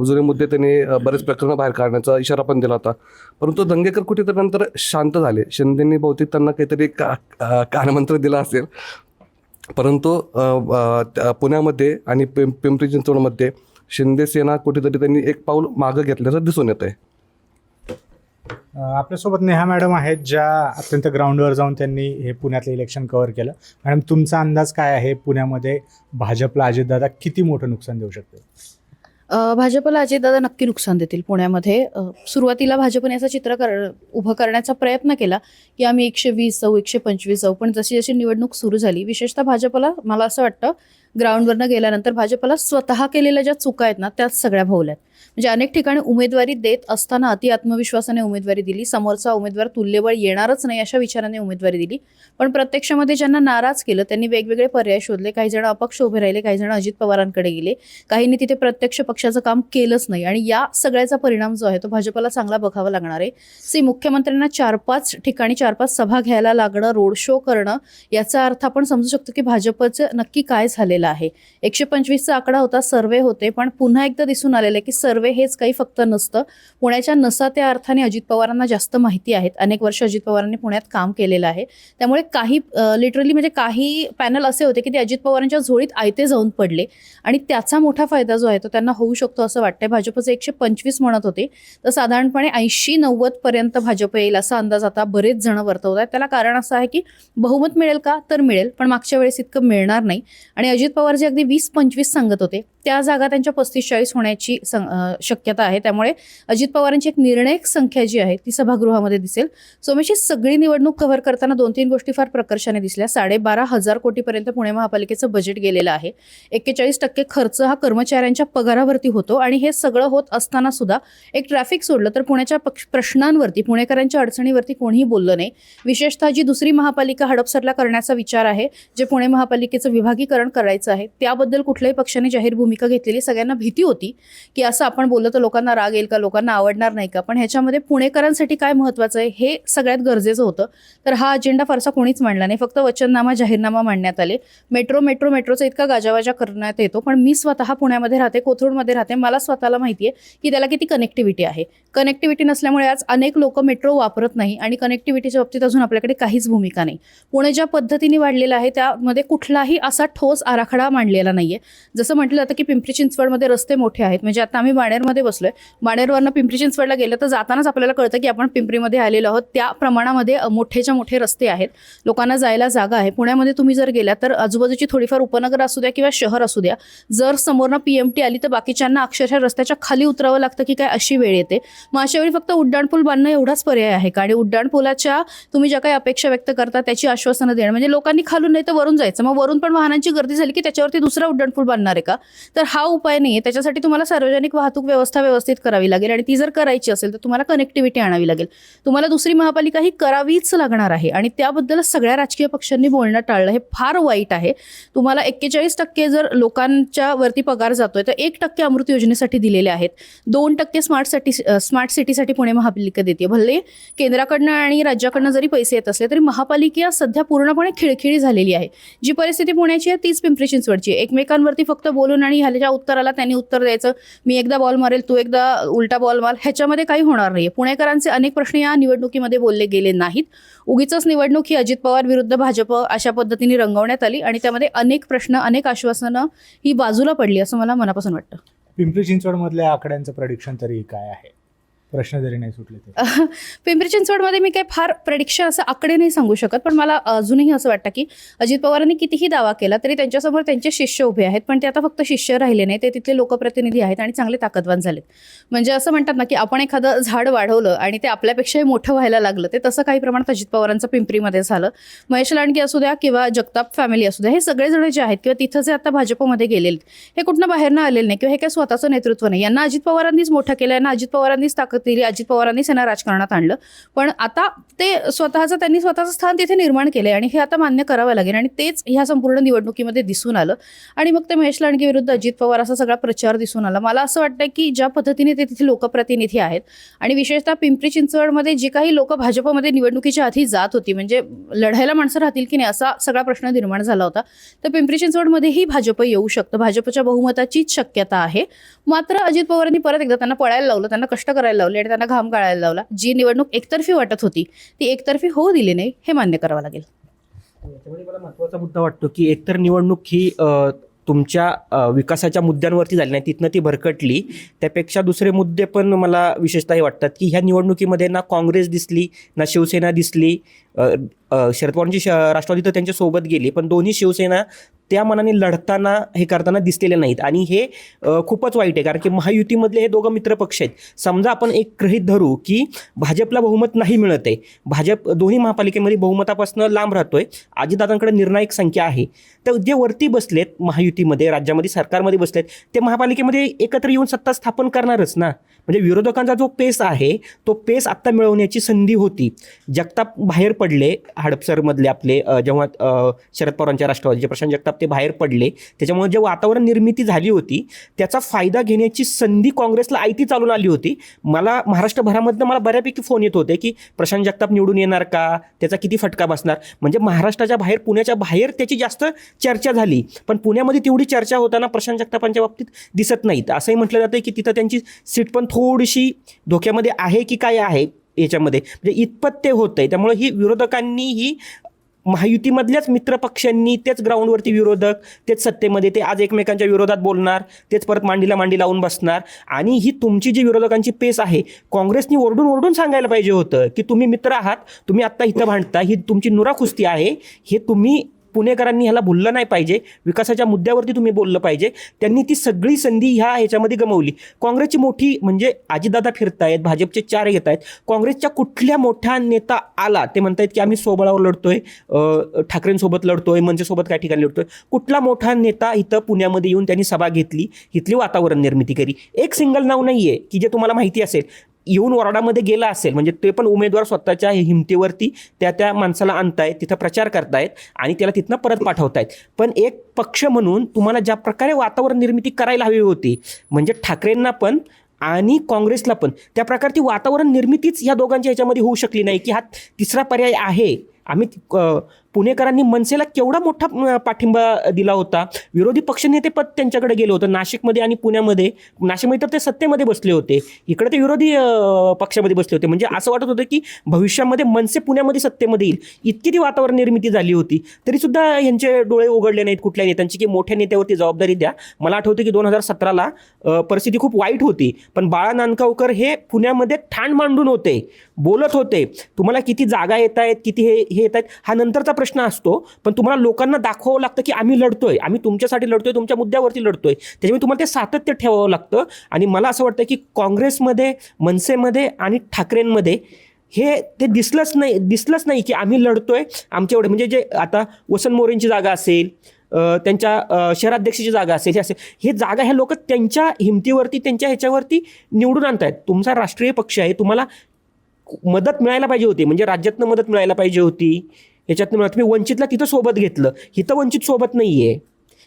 जुने मुद्दे त्यांनी बरेच प्रकरणं बाहेर काढण्याचा इशारा पण दिला होता. परंतु दंगेकर कुठेतरी नंतर शांत झाले. शिंदेंनी बहुतेक त्यांना काहीतरी कानमंत्र दिला असेल. परंतु पुण्यामध्ये आणि पिंपरी चिंचवडमध्ये शिंदे सेना कुठेतरी त्यांनी एक पाऊल मागं घेतल्याचं दिसून येत आहे. आपल्यासोबत नेहा मॅडम आहेत, ज्या अत्यंत ग्राउंडवर जाऊन त्यांनी हे पुण्यातलं इलेक्शन कव्हर केलं. मॅडम, तुमचा अंदाज काय आहे, पुण्यामध्ये भाजपला अजितदादा किती मोठं नुकसान देऊ शकते? भाजपला अजितदादा नक्की नुकसान देतील पुण्यामध्ये. सुरुवातीला भाजपने असं चित्र उभं करण्याचा प्रयत्न केला की आम्ही 120 जाऊ, 125 जाऊ, पण जशी जशी निवडणूक सुरू झाली, विशेषतः भाजपला मला असं वाटतं ग्राउंडवरनं गेल्यानंतर भाजपला स्वतः केलेल्या ज्या चुका आहेत ना, त्याच सगळ्या भोवल्यात. म्हणजे अनेक ठिकाणी उमेदवारी देत असताना अति आत्मविश्वासाने उमेदवारी दिली, समोरचा उमेदवार तुल्यबळ येणारच नाही अशा विचाराने उमेदवारी दिली. पण प्रत्यक्षामध्ये ज्यांना नाराज केलं त्यांनी वेगवेगळे पर्याय शोधले. काही जण अपक्ष उभे राहिले, काही जण अजित पवारांकडे गेले, काहींनी तिथे प्रत्यक्ष पक्षाचं काम केलंच नाही. आणि या सगळ्याचा परिणाम जो आहे तो भाजपला चांगला बघावा लागणार आहे. मुख्यमंत्र्यांना 4-5 ठिकाणी 4-5 सभा घ्यायला लागणं, रोड शो करणं, याचा अर्थ आपण समजू शकतो की भाजपचं नक्की काय झालेलं आहे. 125चा आकडा होता, सर्वे होते, पण पुन्हा एकदा दिसून आलेलं आहे की सर्वे हेच काही फक्त नसतं. पुण्याच्या नसा त्या अर्थाने अजित पवारांना जास्त माहिती आहेत. अनेक वर्ष अजित पवारांनी पुण्यात काम केलेलं आहे. त्यामुळे काही लिटरली म्हणजे काही पॅनल असे होते की ते अजित पवारांच्या झोळीत आयते जाऊन पडले आणि त्याचा मोठा फायदा जो आहे तो त्यांना होऊ शकतो असं वाटतंय. भाजपचे 125 म्हणत होते, तर साधारणपणे 80-90 पर्यंत भाजप येईल असा अंदाज आता बरेच जण वर्तवत आहेत. त्याला कारण असं आहे की बहुमत मिळेल का, तर मिळेल, पण मागच्या वेळेस इतकं मिळणार नाही. आणि अजित पवार जे अगदी 20-25 सांगत होते त्या जागा त्यांच्या 35-40 होण्याची शक्यता आहे. त्यामुळे अजित पवारांची एक निर्णायक संख्या जी आहे ती सभागृहामध्ये दिसेल. सोमेशी, सगळी निवडणूक कव्हर करताना 2-3 गोष्टी फार प्रकर्षाने दिसल्या. 12,500 कोटीपर्यंत पुणे महापालिकेचं बजेट गेलेलं आहे. 41% खर्च हा कर्मचाऱ्यांच्या पगारावरती होतो. आणि हे सगळं होत असताना सुद्धा एक ट्रॅफिक सोडलं तर पुण्याच्या प्रश्नांवरती, पुणेकरांच्या अडचणीवरती कोणीही बोललं नाही. विशेषतः जी दुसरी महापालिका हडपसरला करण्याचा विचार आहे, जे पुणे महापालिकेचं विभागीकरण करायचं आहे, त्याबद्दल कुठल्याही पक्षाने जाहीर भूमिका घेतलेली सगळ्यांना भीती होती की असं आपण बोललं तर लोकांना राग येईल का, लोकांना आवडणार नाही का. पण ह्याच्यामध्ये पुणेकरांसाठी काय महत्त्वाचं आहे हे सगळ्यात गरजेचं होतं. तर हा अजेंडा फारसा कोणीच मांडला नाही. फक्त वचननामा, जाहीरनामा मांडण्यात आले. मेट्रोचा इतका गाजावाजा करण्यात येतो, पण मी स्वतः पुण्यामध्ये राहते, कोथरूडमध्ये राहते, मला स्वतःला माहिती आहे की त्याला किती कनेक्टिव्हिटी आहे. कनेक्टिव्हिटी नसल्यामुळे आज अनेक लोक मेट्रो वापरत नाही आणि कनेक्टिव्हिटीच्या बाबतीत अजून आपल्याकडे काहीच भूमिका नाही. पुणे ज्या पद्धतीने वाढलेलं आहे त्यामध्ये कुठलाही असा ठोस आराखडा मांडलेला नाहीये. जसं म्हटलं जातं की पिंपरी चिंचवडमध्ये रस्ते मोठे आहेत, म्हणजे आता आम्ही बाणेरमध्ये बसलोय, बाणेरवरनं पिंपरी चिंचवडला गेलं तर जातानाच आपल्याला कळतं की आपण पिंपरीमध्ये आलेलो आहोत. त्या प्रमाणामध्ये मोठेच्या मोठे रस्ते आहेत, लोकांना जायला जागा आहे. पुण्यामध्ये तुम्ही जर गेला तर आजूबाजूची थोडीफार उपनगर असू द्या किंवा शहर असू द्या, जर समोरनं PMT आली तर बाकीच्यांना अक्षरशः रस्त्याच्या खाली उतरावं लागतं की काय अशी वेळ येते. मग अशा वेळी फक्त उड्डाणपूल बांधणं एवढाच पर्याय आहे का? आणि उड्डाणपुलाच्या तुम्ही ज्या काही अपेक्षा व्यक्त करता त्याची आश्वासनं देणं, म्हणजे लोकांनी खालून नाही तर वरून जायचं, मग वरून पण वाहनांची गर्दी झाली की त्याच्यावरती दुसरा उड्डाणपूल बांधणार आहे का? तर हा उपाय नाही आहे. त्याच्यासाठी तुम्हाला सार्वजनिक वाहतूक व्यवस्था व्यवस्थित करावी लागेल आणि ती जर करायची असेल तर तुम्हाला कनेक्टिव्हिटी आणावी लागेल. तुम्हाला दुसरी महापालिका ही करावीच लागणार आहे आणि त्याबद्दल सगळ्या राजकीय पक्षांनी बोलणं टाळलं, हे फार वाईट आहे. तुम्हाला 41% जर लोकांच्या वरती पगार जातोय तर 1% अमृत योजनेसाठी दिलेले आहेत, 2% स्मार्ट सिटीसाठी पुणे महापालिका देते. भले केंद्राकडनं आणि राज्याकडनं जरी पैसे येत असले तरी महापालिका सध्या पूर्णपणे खिळखिळी झालेली आहे. जी परिस्थिती पुण्याची आहे तीच पिंपरी चिंचवडची. एकमेकांवरती फक्त बोलून आणि ह्याच्या उत्तराला त्यांनी उत्तर द्यायचं, मी एकदा बॉल मारेल तू एकदा उलटा बॉल मार, ह्याच्यामध्ये काही होणार नाहीये. पुणेकरांचे अनेक प्रश्न या निवडणुकीमध्ये बोलले गेले नाहीत. उगीचच निवडणूक ही अजित पवार विरुद्ध भाजप अशा पद्धतीने रंगवण्यात आली आणि त्यामध्ये अनेक प्रश्न, अनेक आश्वासनं ही बाजूला पडली असं मला मनापासून वाटतं. पिंपरी चिंचवडमधल्या आकड्यांचं प्रेडिक्शन तरी काय आहे? प्रश्न जरी नाही सुटले तर पिंपरी चिंचवडमध्ये मी काही फार प्रेडिक्शन असं आकडे नाही सांगू शकत, पण मला अजूनही असं वाटतं की अजित पवारांनी कितीही दावा केला तरी त्यांच्यासमोर त्यांचे शिष्य उभे आहेत, पण ते आता फक्त शिष्य राहिले नाही, ते तिथले लोकप्रतिनिधी आहेत आणि चांगले ताकदवान झालेत. म्हणजे असं म्हणतात ना की आपण एखादं झाड वाढवलं आणि ते आपल्यापेक्षाही मोठं व्हायला लागलं, ते तसं काही प्रमाणात अजित पवारांचं पिंपरीमध्ये झालं. महेश लांडगे असू द्या किंवा जगताप फॅमिली असू द्या, हे सगळेजण जे आहेत किंवा तिथं जे आता भाजपमध्ये गेलेले हे कुठनं बाहेरनं आलेले नाही किंवा हे काही स्वतःचं नेतृत्व नाही. यांना अजित पवारांनीच मोठं केलं, यांना अजित पवारांनीच ताकद दिली, अजित पवारांनीच त्यांना राजकारणात आणलं. पण आता ते त्यांनी स्वतःचं स्थान तिथे निर्माण केलंय आणि हे आता मान्य करावं लागेल. आणि तेच ह्या संपूर्ण निवडणुकीमध्ये दिसून आलं. आणि मग ते महेश लांडगे विरुद्ध अजित पवार असा सगळा प्रचार दिसून आला. मला असं वाटतं की ज्या पद्धतीने ते तिथे लोकप्रतिनिधी आहेत आणि विशेषतः पिंपरी चिंचवडमध्ये जी काही लोक भाजपमध्ये निवडणुकीच्या आधी जात होती, म्हणजे लढायला माणसं राहतील की नाही असा सगळा प्रश्न निर्माण झाला होता. तर पिंपरी चिंचवडमध्येही भाजप येऊ शकतं, भाजपच्या बहुमताचीच शक्यता आहे. मात्र अजित पवारांनी परत एकदा त्यांना पळायला लावलं, त्यांना कष्ट करायला लावले आणि त्यांना घाम गाळायला लावला. जी निवडणूक एकतर्फी वाटत होती ती एकतर्फी होऊ दिली नाही, हे मान्य करावं लागेल. याच्यामध्ये मला महत्त्वाचा मुद्दा वाटतो की एकतर निवडणूक ही तुमच्या विकासाच्या मुद्द्यांवरती झाली नाही, तिथनं ती भरकटली. त्यापेक्षा दुसरे मुद्दे पण मला विशेषतः हे वाटतात की ह्या निवडणुकीमध्ये ना काँग्रेस दिसली ना शिवसेना दिसली. शरद पवारांची राष्ट्रवादी तर त्यांच्या सोबत गेली, पण दोन्ही शिवसेना त्या मनाने लढताना हे करताना दिसलेले नाहीत. आणि हे खूपच वाईट आहे, कारण की महायुतीमधले हे दोघं मित्रपक्ष आहेत. समजा आपण एक गृहीत धरू की भाजपला बहुमत नाही मिळत आहे, भाजप दोन्ही महापालिकेमध्ये बहुमतापासून लांब राहतोय, अजितदादांकडे निर्णायक संख्या आहे, तर जे वरती बसलेत महायुतीमध्ये, राज्यामध्ये सरकारमध्ये बसलेत, ते महापालिकेमध्ये एकत्र येऊन सत्ता स्थापन करणारच ना. म्हणजे विरोधकांचा जो पेस आहे तो पेस आत्ता मिळवण्याची संधी होती. जगताप बाहेर पडले हडपसरमधले आपले, जेव्हा शरद पवारांच्या राष्ट्रवादीचे प्रशांत जगताप ते बाहेर पडले, त्याच्यामुळे जे वातावरण निर्मिती झाली होती त्याचा फायदा घेण्याची संधी काँग्रेसला आयती चालून आली होती. मला महाराष्ट्रभरामधनं मला बऱ्यापैकी फोन येत होते की प्रशांत जगताप निवडून येणार का, त्याचा किती फटका बसणार. म्हणजे महाराष्ट्राच्या बाहेर, पुण्याच्या बाहेर त्याची जास्त चर्चा झाली, पण पुण्यामध्ये तेवढी चर्चा होताना प्रशांत जगतापांच्या बाबतीत दिसत नाहीत. असंही म्हटलं जातं की तिथं त्यांची सीट पण थोडीशी धोक्यामध्ये आहे की काय आहे याच्यामध्ये, म्हणजे इतपत ते होतंय. त्यामुळे ही विरोधकांनी महायुतीमधल्याच मित्रपक्षांनी तेच ग्राउंडवरती विरोधक, तेच सत्तेमध्ये, ते आज एकमेकांच्या विरोधात बोलणार, तेच परत मांडीला मांडी लावून बसणार. आणि ही तुमची जी विरोधकांची पेस आहे, काँग्रेसनी ओरडून ओरडून सांगायला पाहिजे होतं की तुम्ही मित्र आहात, तुम्ही आत्ता इथं भांडता, ही तुमची नुराकुस्ती आहे, हे तुम्ही पुणेकरांनी ह्याला भुललं नाही पाहिजे. विकासाच्या मुद्द्यावरती तुम्ही बोललं पाहिजे. त्यांनी ती सगळी संधी ह्याच्यामध्ये गमावली. काँग्रेसची मोठी म्हणजे अजितदादा फिरतायत, भाजपचे 4 येत आहेत, काँग्रेसच्या कुठल्या मोठा नेता आला ते म्हणतायत की आम्ही स्वबळावर लढतोय, ठाकरेंसोबत लढतोय, मनसेसोबत काही ठिकाणी लढतोय. कुठला मोठा नेता इथं पुण्यामध्ये येऊन त्यांनी सभा घेतली, इथली वातावरण निर्मिती केली? एक सिंगल नाव नाही आहे की जे तुम्हाला माहिती असेल, येऊन वॉर्डामध्ये गेला असेल, म्हणजे ते पण उमेदवार स्वतःच्या हिमतीवरती त्या माणसाला आणतायत, तिथं प्रचार करतायत आणि त्याला तिथनं परत पाठवतायत. पण एक पक्ष म्हणून तुम्हाला ज्या प्रकारे वातावरण निर्मिती करायला हवी होती, म्हणजे ठाकरेंना पण आणि काँग्रेसला पण त्या प्रकारची वातावरण निर्मितीच या दोघांच्या ह्याच्यामध्ये होऊ शकली नाही की हा तिसरा पर्याय आहे. आम्ही पुणेकरांनी मनसेला केवढा मोठा पाठिंबा दिला होता. विरोधी पक्षनेते पद त्यांच्याकडे गेलं होतं नाशिकमध्ये आणि पुण्यामध्ये. नाशिकमध्ये तर ते सत्तेमध्ये बसले होते, इकडे ते विरोधी पक्षामध्ये बसले होते. म्हणजे असं वाटत होतं की भविष्यामध्ये मनसे पुण्यामध्ये सत्तेमध्ये येईल, इतकी ती वातावरण निर्मिती झाली होती. तरीसुद्धा यांचे डोळे उघडले नाहीत कुठल्या नेत्यांची की मोठ्या नेत्यावरती जबाबदारी द्या. मला आठवतं की 2017ला परिस्थिती खूप वाईट होती, पण बाळा नांदगावकर हे पुण्यामध्ये ठाण मांडून होते, बोलत होते. तुम्हाला किती जागा येत आहेत, किती हे येत आहेत हा नंतरचा प्रश्न असतो, पण तुम्हाला लोकांना दाखवावं लागतं की आम्ही लढतोय, आम्ही तुमच्यासाठी लढतोय, तुमच्या मुद्द्यावरती लढतोय. त्याच्यामुळे तुम्हाला ते सातत्य ठेवावं लागतं. आणि मला असं वाटतं की काँग्रेसमध्ये, मनसेमध्ये आणि ठाकरेंमध्ये ते दिसलंच नाही की आम्ही लढतोय आमच्या एवढे. म्हणजे जे आता वसंत मोरेंची जागा असेल, त्यांच्या शहराध्यक्षाची जागा असेल, हे जागा ह्या लोक त्यांच्या हिमतीवरती, त्यांच्या ह्याच्यावरती निवडून आणतायत. तुमचा राष्ट्रीय पक्ष आहे, तुम्हाला मदत मिळायला पाहिजे होती, म्हणजे राज्यातनं मदत मिळायला पाहिजे होती, याच्यातनं तुम्ही वंचितला तिथं सोबत घेतलं, हिथं वंचित सोबत नाही आहे.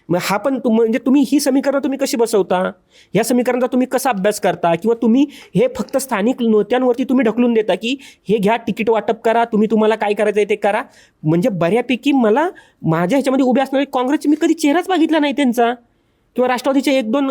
मग हा पण म्हणजे तुम्ही ही समीकरणं तुम्ही कशी बसवता, ह्या समीकरणाचा तुम्ही कसा अभ्यास करता, किंवा तुम्ही हे फक्त स्थानिक नेत्यांवरती तुम्ही ढकलून देता की हे घ्या, तिकीट वाटप करा, तुम्हाला काय करायचं आहे ते करा. म्हणजे बऱ्यापैकी मला माझ्या ह्याच्यामध्ये उभे असणारे काँग्रेसचे मी कधी चेहराच बघितला नाही त्यांचा, किंवा राष्ट्रवादीचे 1-2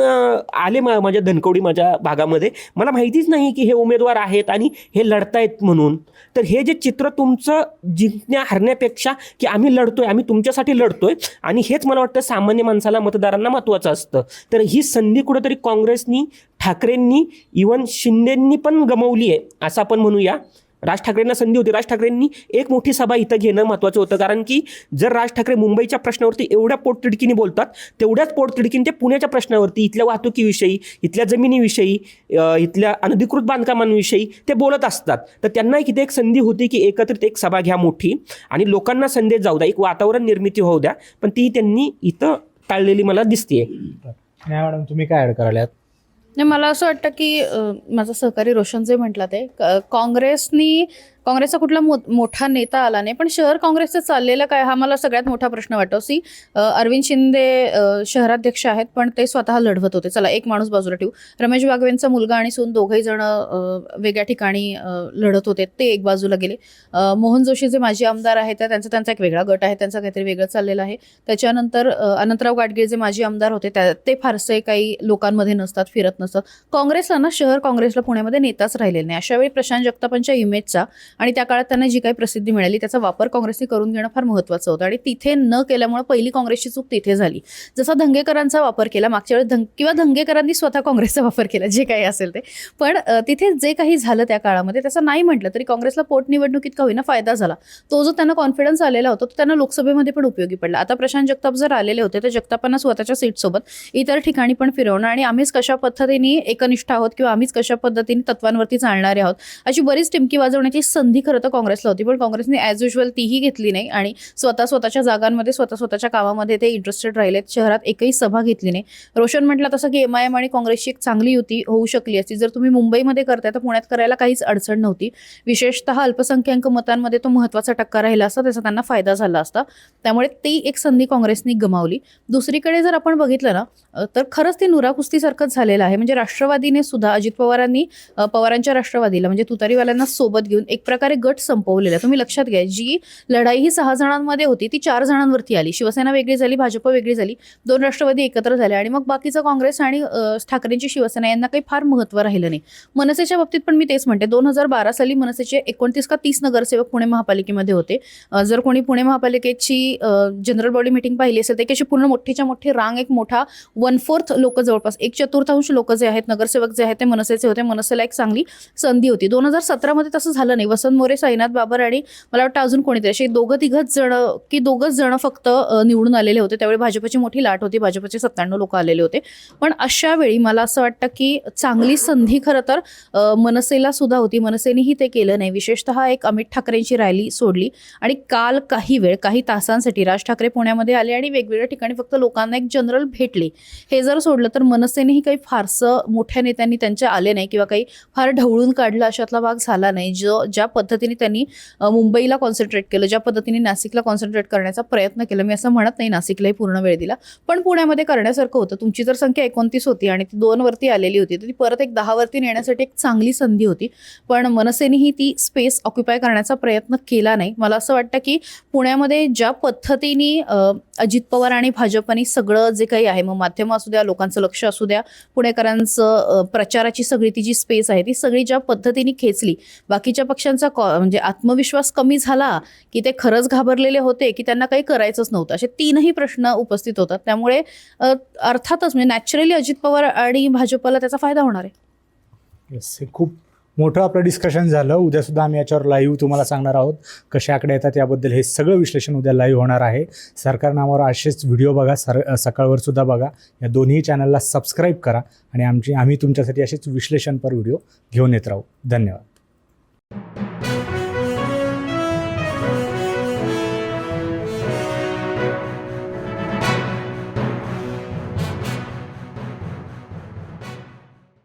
आले माझ्या धनकवडी माझ्या भागामध्ये, मला माहितीच नाही की हे उमेदवार आहेत आणि हे लढतायत म्हणून. तर हे जे चित्र तुमचं जिंकण्या हरण्यापेक्षा की आम्ही लढतोय, आम्ही तुमच्यासाठी लढतोय, आणि हेच मला वाटतं सामान्य माणसाला, मतदारांना महत्त्वाचं असतं. तर ही संधी कुठेतरी काँग्रेसनी, ठाकरेंनी, इव्हन शिंदेंनी पण गमावली आहे असं आपण म्हणूया. राज ठाकरेंना संधी होती, राज ठाकरेंनी एक मोठी सभा इथं घेणं महत्त्वाचं होतं, कारण की जर राज ठाकरे मुंबईच्या प्रश्नावरती एवढ्या पोटतिडकीने बोलतात, तेवढ्याच पोटतिडकीने ते पुण्याच्या प्रश्नावरती, इथल्या वाहतुकीविषयी, इथल्या जमिनीविषयी, इथल्या अनधिकृत बांधकामांविषयी ते बोलत असतात. तर त्यांना इथे एक संधी होती की एकत्रित एक सभा घ्या मोठी आणि लोकांना संदेश जाऊ द्या, एक वातावरण निर्मिती होऊ द्या, पण ती त्यांनी इथं टाळलेली मला दिसतेय. मॅडम तुम्ही काय ॲड कराल यात? नाही, मला असं वाटतं की माझा सहकारी रोशन जे म्हटलं ते काँग्रेसचा कुठला मोठा नेता आला नाही, पण शहर काँग्रेसचं चाललेलं काय हा मला सगळ्यात मोठा प्रश्न वाटतो. अरविंद शिंदे शहराध्यक्ष आहेत, पण ते स्वतः लढवत होते. चला एक माणूस बाजूला ठेवू. रमेश बागवेंचा मुलगा आणि सून दोघंही जण वेगळ्या ठिकाणी लढत होते, ते एक बाजूला गेले. मोहन जोशी जे माजी आमदार आहेत त्यांचा एक वेगळा गट आहे, त्यांचं काहीतरी वेगळं चाललेलं आहे. त्याच्यानंतर अनंतराव गाडगीळ जे माजी आमदार होते ते फारसे काही लोकांमध्ये नसतात, फिरत नसतात. काँग्रेसला ना, शहर काँग्रेसला पुण्यामध्ये नेताच राहिलेला नाही. अशा वेळी प्रशांत जगतापांच्या इमेजचा आणि त्या काळात त्यांना जी काही प्रसिद्धी मिळाली त्याचा वापर काँग्रेसने करून घेणं फार महत्त्वाचं होतं, आणि तिथे न केल्यामुळे पहिली काँग्रेसची चूक तिथे झाली. जसा धंगेकरांचा वापर केला मागच्या वेळेस किंवा धंगेकरांनी स्वतः काँग्रेसचा वापर केला, जे काही असेल ते, पण तिथे जे काही झालं त्या काळामध्ये त्याचं नाही म्हटलं तरी काँग्रेसला पोटनिवडणुकीत का होईना फायदा झाला. तो जो त्यांना कॉन्फिडन्स आलेला होता तो त्यांना लोकसभेमध्ये पण उपयोगी पडला. आता प्रशांत जगताप जर आलेले होते तर जगतापांना स्वतःच्या सीटसोबत इतर ठिकाणी पण फिरवणं आणि आम्हीच कशा पद्धतीने एकनिष्ठ आहोत किंवा आम्हीच कशा पद्धतीने तत्वांवरती चालणारे आहोत अशी बरीच टिमकी वाजवण्याची संधी खरं तर काँग्रेसला होती, पण काँग्रेसने ॲज युजल तीही घेतली नाही आणि स्वतःच्या जागांमध्ये स्वतःच्या कामामध्ये ते इंटरेस्टेड राहिलेत. शहरात एकही सभा घेतली नाही. रोशन म्हटलं तसं की MIM आणि काँग्रेसची एक चांगली युती होऊ शकली असती. जर तुम्ही मुंबईमध्ये करताय तर पुण्यात करायला काहीच अडचण नव्हती. विशेषतः अल्पसंख्याक मतांमध्ये तो महत्त्वाचा टक्का राहिला असता, त्याचा त्यांना फायदा झाला असता. त्यामुळे ती एक संधी काँग्रेसने गमावली. दुसरीकडे जर आपण बघितलं ना तर खरंच ती नुराकुस्तीसारखंच झालेलं आहे. म्हणजे राष्ट्रवादीने सुद्धा अजित पवारांनी पवारांच्या राष्ट्रवादीला म्हणजे तुतारीवाल्यांना सोबत घेऊन एक प्रकारे गट संपवलेला. तुम्ही लक्षात घ्या, जी लढाई ही 6 जणांमध्ये होती ती 4 जणांवरती आली. शिवसेना वेगळी झाली, भाजप वेगळी झाली, 2 राष्ट्रवादी एकत्र झाले आणि मग बाकीचं काँग्रेस आणि ठाकरेंची शिवसेना यांना काही फार महत्त्व राहिलं नाही. मनसेच्या बाबतीत पण मी तेच म्हणते, 2012 साली मनसेचे 29 का 30 नगरसेवक पुणे महापालिकेमध्ये होते. जर कोणी पुणे महापालिकेची जनरल बॉडी मीटिंग पाहिली असेल तर कशी पूर्ण मोठीच्या मोठी रांग, एक मोठा 1/4 लोक, जवळपास 1/4 लोक जे आहेत नगरसेवक जे आहेत ते मनसेचे होते. मनसेला एक चांगली संधी होती. 2017 तसं झालं नाही. वसंत मोरे, साईनाथ बाबर आणि मला वाटतं अजून कोणीतरी असे दोघंच जण फक्त निवडून आलेले होते. त्यावेळी भाजपची मोठी लाट होती, भाजपचे 97 लोक आलेले होते. पण अशा वेळी मला असं वाटतं की चांगली संधी खरं तर मनसेला सुद्धा होती. मनसेनेही ते केलं नाही. विशेषतः एक अमित ठाकरेंची रॅली सोडली आणि काल काही तासांसाठी राज ठाकरे पुण्यामध्ये आले आणि वेगवेगळ्या ठिकाणी फक्त लोकांना एक जनरल भेटले. हे जर सोडलं तर मनसेनेही काही फारसं मोठ्या नेत्यांनी त्यांच्या आले नाही किंवा काही फार ढवळून काढलं अशातला भाग झाला नाही. ज्या पद्धतीने त्यांनी मुंबईला कॉन्सन्ट्रेट केलं, ज्या पद्धतीने नाशिकला कॉन्सन्ट्रेट करण्याचा प्रयत्न केला, मी असं म्हणत नाही नाशिकलाही पूर्ण वेळ दिला, पण पुण्यामध्ये करण्यासारखं होतं. तुमची जर संख्या 29 होती आणि ती 2 वरती आलेली होती तर ती परत एक 10 वरती नेण्यासाठी एक चांगली संधी होती. पण मनसेनेही ती स्पेस ऑक्युपाय करण्याचा प्रयत्न केला नाही. मला असं वाटतं की पुण्यामध्ये ज्या पद्धतीने अजित पवार आणि भाजपनी सगळं जे काही आहे, मग माध्यमं असू द्या, लोकांचं लक्ष असू द्या, पुणेकरांचं प्रचाराची सगळी ती जी स्पेस आहे ती सगळी ज्या पद्धतीने खेचली, बाकीच्या पक्षांचा म्हणजे आत्मविश्वास कमी झाला की ते खरंच घाबरलेले होते की त्यांना काही करायचंच नव्हतं, असे 3ही प्रश्न उपस्थित होतात. त्यामुळे अर्थातच म्हणजे नॅचरली अजित पवार आणि भाजपला त्याचा फायदा होणार आहे. येस, हे खूप मोठं आपलं डिस्कशन झालं. उद्यासुद्धा आम्ही याच्यावर लाईव्ह तुम्हाला सांगणार आहोत कसे आकडे येतात याबद्दल. हे सगळं विश्लेषण उद्या लाईव्ह होणार आहे. सरकारनामावर असेच व्हिडिओ बघा, सकाळवर सुद्धा बघा. या दोन्ही चॅनलला सबस्क्राईब करा आणि आम्ही तुमच्यासाठी असेच विश्लेषणपर व्हिडिओ घेऊन येत राहू. धन्यवाद.